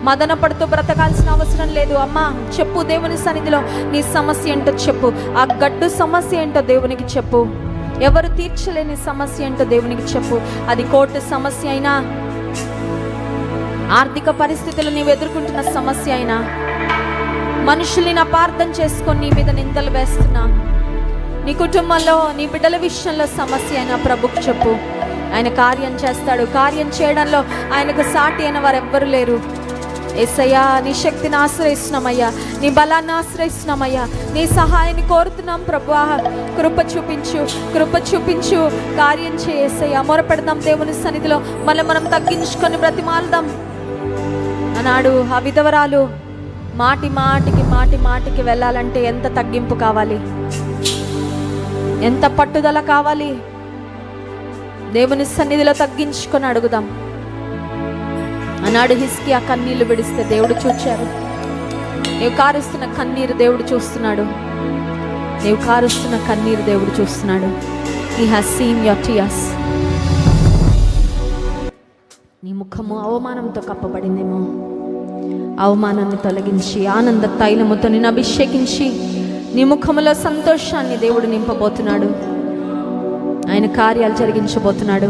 మదన పడుతూ బ్రతకాల్సిన అవసరం లేదు. అమ్మా చెప్పు, దేవుని సన్నిధిలో నీ సమస్య ఏంటో చెప్పు. ఆ గడ్డు సమస్య ఏంటో దేవునికి చెప్పు. ఎవరు తీర్చలేని సమస్య ఏంటో దేవునికి చెప్పు. అది కోర్టు సమస్య అయినా, ఆర్థిక పరిస్థితులు నీవు ఎదుర్కొంటున్న సమస్య అయినా, మనుషుల్ని అపార్థం చేసుకొని నీ మీద నిందలు వేస్తున్నా, నీ కుటుంబంలో నీ బిడ్డల విషయంలో సమస్య అయినా ప్రభుకు చెప్పు. ఆయన కార్యం చేస్తాడు. కార్యం చేయడంలో ఆయనకు సాటి అయిన వారు ఎవ్వరు లేరు. యేసయ్యా, నీ శక్తిని ఆశ్రయిస్తున్నామయ్యా, నీ బలాన్ని ఆశ్రయిస్తున్నామయ్యా, నీ సహాయాన్ని కోరుతున్నాం ప్రభువా. కృప చూపించు, కార్యం చేయేసయ్యా. మొరపెడదాం దేవుని సన్నిధిలో, మనం తగ్గించుకొని బ్రతిమాలదాం. అన్నాడు ఆ విధవరాలు, మాటి మాటికి వెళ్ళాలంటే ఎంత తగ్గింపు కావాలి, ఎంత పట్టుదల కావాలి. దేవుని సన్నిధిలో తగ్గించుకొని అడుగుదాం. అన్నాడు హిజ్కియా కన్నీళ్లు విడిస్తే దేవుడు చూచారు. నీవు కారుస్తున్న కన్నీరు దేవుడు చూస్తున్నాడు. He has seen your tears. నీ ముఖము అవమానంతో కప్పబడిందేమో. అవమానాన్ని తొలగించి ఆనంద తైలముతో నిన్ను అభిషేకించి నీ ముఖములో సంతోషాన్ని దేవుడు నింపబోతున్నాడు. ఆయన కార్యాలు జరిగించబోతున్నాడు.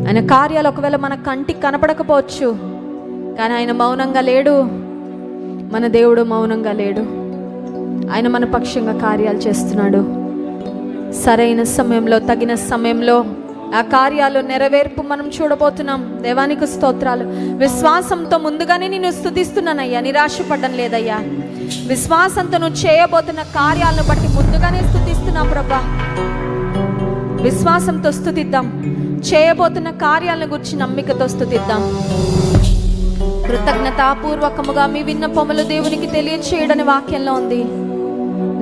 ఆయన కార్యాలు ఒకవేళ మన కంటికి కనపడకపోవచ్చు, కానీ ఆయన మౌనంగా లేడు. మన దేవుడు మౌనంగా లేడు. ఆయన మన పక్షంగా కార్యాలు చేస్తున్నాడు. సరైన సమయంలో, తగిన సమయంలో ఆ కార్యాలు నెరవేర్పు మనం చూడబోతున్నాం. దేవానికి స్తోత్రాలు. విశ్వాసంతో ముందుగానే నేను స్తుతిస్తున్నానయ్యా, నిరాశపడ్డం లేదయ్యా. విశ్వాసంతో నువ్వు చేయబోతున్న కార్యాలను బట్టి ముందుగానే స్తుతిస్తున్నా ప్రభా. విశ్వాసంతో స్తుతిద్దాం. చేయబోతున్న కార్యాలను గురించి నమ్మికతో స్తుతిద్దాం. కృతజ్ఞతాపూర్వకముగా మీ విన్నపములు దేవునికి తెలియచేయడని వాక్యంలో ఉంది.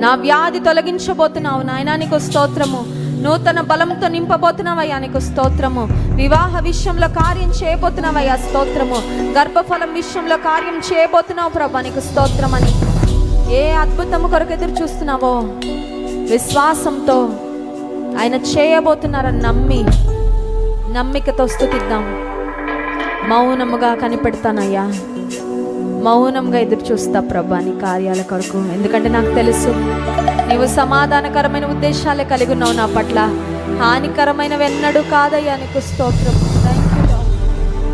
నా వ్యాధి తొలగించబోతున్నావు నాయనా, నీకు స్తోత్రము. నూతన బలంతో నింపబోతున్నావయ్యా, నీకు స్తోత్రము. వివాహ విషయంలో కార్యం చేయబోతున్నావయ్యా, స్తోత్రము. గర్భఫలం విషయంలో కార్యం చేయబోతున్నావు ప్రభా, నీకు స్తోత్రమని. ఏ అద్భుతము కొరకు ఎదురు చూస్తున్నావో విశ్వాసంతో ఆయన చేయబోతున్నారని నమ్మికతో స్తుతిద్దాం. మౌనముగా కనిపెడతానయ్యా, మౌనంగా ఎదురు చూస్తా ప్రభా నీ కార్యాల కొరకు. ఎందుకంటే నాకు తెలుసు నీవు సమాధానకరమైన ఉద్దేశాలే కలిగి ఉన్నావు నా పట్ల, హానికరమైనవి ఎన్నడూ కాదయ్యా, నీకు స్తోత్రం.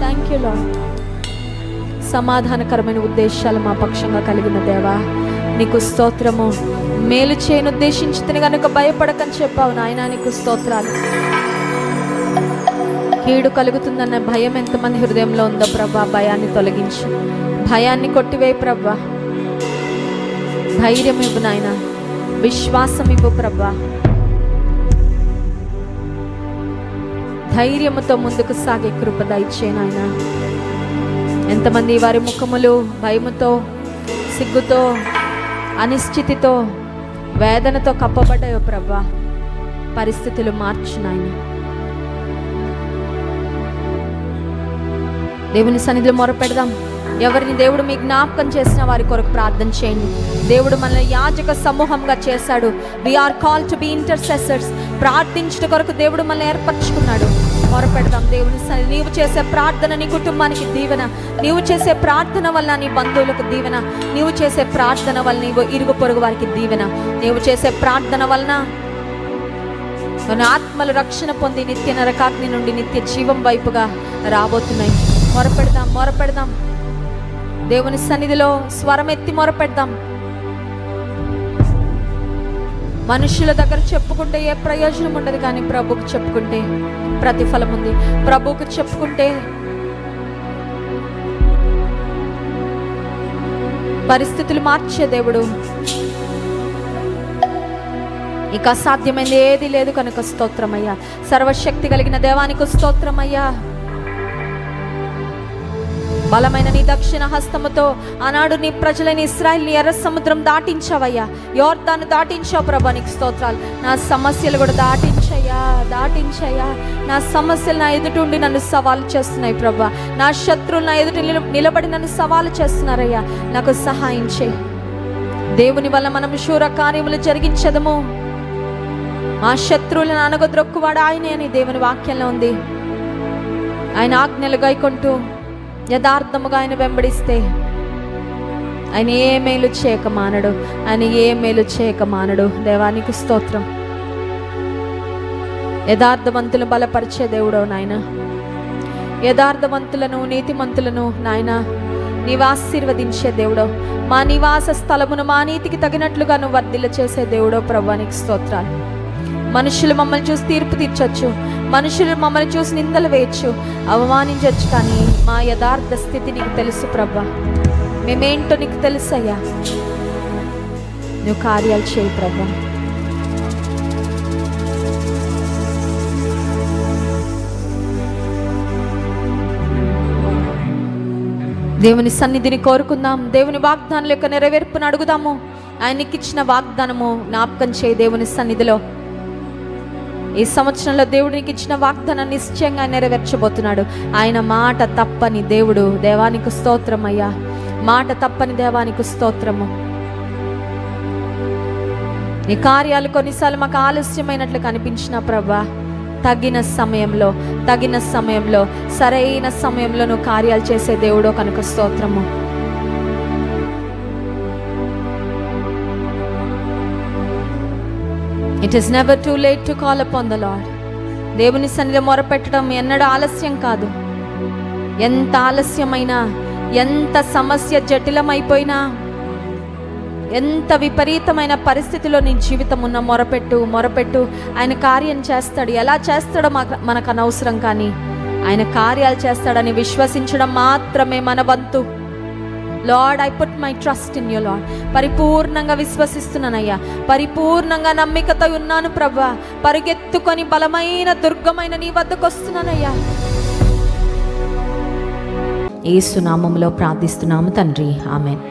Thank you lord. సమాధానకరమైన ఉద్దేశాలు మా పక్షంగా కలిగిన దేవా, నీకు స్తోత్రము. మేలు చేయను ఉద్దేశించితే కనుక భయపడకని చెప్పావు నాయన, నీకు స్తోత్రాలు. కీడు కలుగుతుందన్న భయం ఎంతమంది హృదయంలో ఉందో ప్రభా, భయాన్ని తొలగించు, భయాన్ని కొట్టివేయి ప్రభా. ధైర్యం ఇవ్వు నాయన, విశ్వాసం ఇవ్వు ప్రభా. ధైర్యముతో ముందుకు సాగే కృప దయచే నాయన. ఎంతమంది వారి ముఖములు భయముతో, సిగ్గుతో, అనిశ్చితితో, వేదనతో కప్పబడ్డాయో ప్రభా, పరిస్థితులు మార్చు నాయన. దేవుని సన్నిధిలో మొరపెడదాం. ఎవరిని దేవుడు మీ జ్ఞాపకం చేసిన వారి కొరకు ప్రార్థన చేయండి. దేవుడు మనల్ని యాజక సమూహంగా చేశాడు. We are call to be intercessors. ప్రార్థించడం కొరకు దేవుడు మనల్ని ఏర్పరచుకున్నాడు. మొరపెడదాం దేవుని సన్నిధి. నీవు చేసే ప్రార్థన నీ కుటుంబానికి దీవెన, నీవు చేసే ప్రార్థన వల్ల నీ బంధువులకు దీవెన, నీవు చేసే ప్రార్థన వల్ల నీవు ఇరుగు పొరుగు వారికి దీవెన, నీవు చేసే ప్రార్థన వలన మన ఆత్మలు రక్షణ పొంది నిత్య నరకాగ్ని నుండి నిత్య జీవం వైపుగా రాబోతున్నాయి. మొరపెడదాం దేవుని సన్నిధిలో స్వరం ఎత్తి మొరపెడదాం. మనుషుల దగ్గర చెప్పుకుంటే ఏ ప్రయోజనం ఉండదు, కానీ ప్రభువుకు చెప్పుకుంటే ప్రతిఫలం ఉంది. ప్రభువుకు చెప్పుకుంటే పరిస్థితులు మార్చే దేవుడు. ఇక అసాధ్యమైనది ఏది లేదు కనుక స్తోత్రమయ్యా. సర్వశక్తి కలిగిన దేవానికి స్తోత్రమయ్యా. బలమైన నీ దక్షిణ హస్తముతో ఆనాడు నీ ప్రజలైన ఇశ్రాయేలుని ఎర్ర సముద్రం దాటించావయ్యా, యోర్దాను దాటించావు ప్రభా, నీకు స్తోత్రాలు. నా సమస్యలు కూడా దాటించయ్యా. నా సమస్యలు నా ఎదుటి నన్ను సవాలు చేస్తున్నాయి ప్రభా. నా శత్రువులు నా ఎదుటి నిలబడి నన్ను సవాలు చేస్తున్నారయ్యా, నాకు సహాయం చేయి. దేవుని వల్ల మనం శూర కార్యములు జరిగించదము. మా శత్రువులను అనగద్రొక్కువాడు ఆయనే అని దేవుని వాక్యంలో ఉంది. ఆయన ఆజ్ఞలు గైకొంటూ యథార్థముగా ఆయన వెంబడిస్తే ఆయన ఏ మేలు చేయక మానడు. దేవానికి స్తోత్రం. యథార్థవంతులను బలపరిచే దేవుడవు నాయన. యథార్థవంతులను, నీతిమంతులను నాయన నీవు ఆశీర్వదించే దేవుడవు. మా నివాస స్థలమును మా నీతికి తగినట్లుగా నువ్వు వర్ధిల్ల చేసే దేవుడవు ప్రభా, నీకు స్తోత్రాలు. మనుషులు మమ్మల్ని చూసి తీర్పు తీర్చొచ్చు, మనుషులు మమ్మల్ని చూసి నిందలు వేయచ్చు, అవమానించవచ్చు, కానీ మా యథార్థ స్థితి నీకు తెలుసు ప్రభా. మేమేంటో నీకు తెలుసయ్యా. నువ్వు కార్యాలు చేయి ప్రభా. దేవుని సన్నిధిని కోరుకుందాం. దేవుని వాగ్దానాల యొక్క నెరవేర్పును అడుగుదాము. ఆయనకి ఇచ్చిన వాగ్దానము జ్ఞాపకం చేయి దేవుని సన్నిధిలో. ఈ సంవత్సరంలో దేవుడికి ఇచ్చిన వాగ్దానాన్ని నిశ్చయంగా నెరవేర్చబోతున్నాడు. ఆయన మాట తప్పని దేవుడు. దేవానికి స్తోత్రం అయ్యా. మాట తప్పని దేవానికి స్తోత్రము. నీ కార్యాలు కొన్నిసార్లు మాకు ఆలస్యమైనట్లు కనిపించిన ప్రభా, తగిన సమయంలో సరైన సమయంలో నువ్వు కార్యాలు చేసే దేవుడో కనుక స్తోత్రము. It is never too late to call upon the Lord. దేవుని సన్నిధిలో మొరపెట్టడం ఎన్నడూ ఆలస్యం కాదు. ఎంత ఆలస్యమైనా, ఎంత సమస్య జటిలమైపోయినా, ఎంత విపరీతమైన పరిస్థితిలో నీ జీవితం ఉన్న మొరపెట్టు. ఆయన కార్యం చేస్తాడు. ఎలా చేస్తాడో మనకు అనవసరం, కానీ ఆయన కార్యాలు చేస్తాడని విశ్వసించడం మాత్రమే మన వంతు. Lord, I put my trust in you lord. పరిపూర్ణంగా విశ్వసిస్తున్నానయ్యా, పరిపూర్ణంగా నమ్మికతో ఉన్నాను ప్రభా. పరిగెత్తుకొని బలమైన దుర్గమైన నీ వద్దకు వస్తున్నానయ్యా. యేసు నామములో ప్రార్థిస్తున్నాము తండ్రి, ఆమేన్.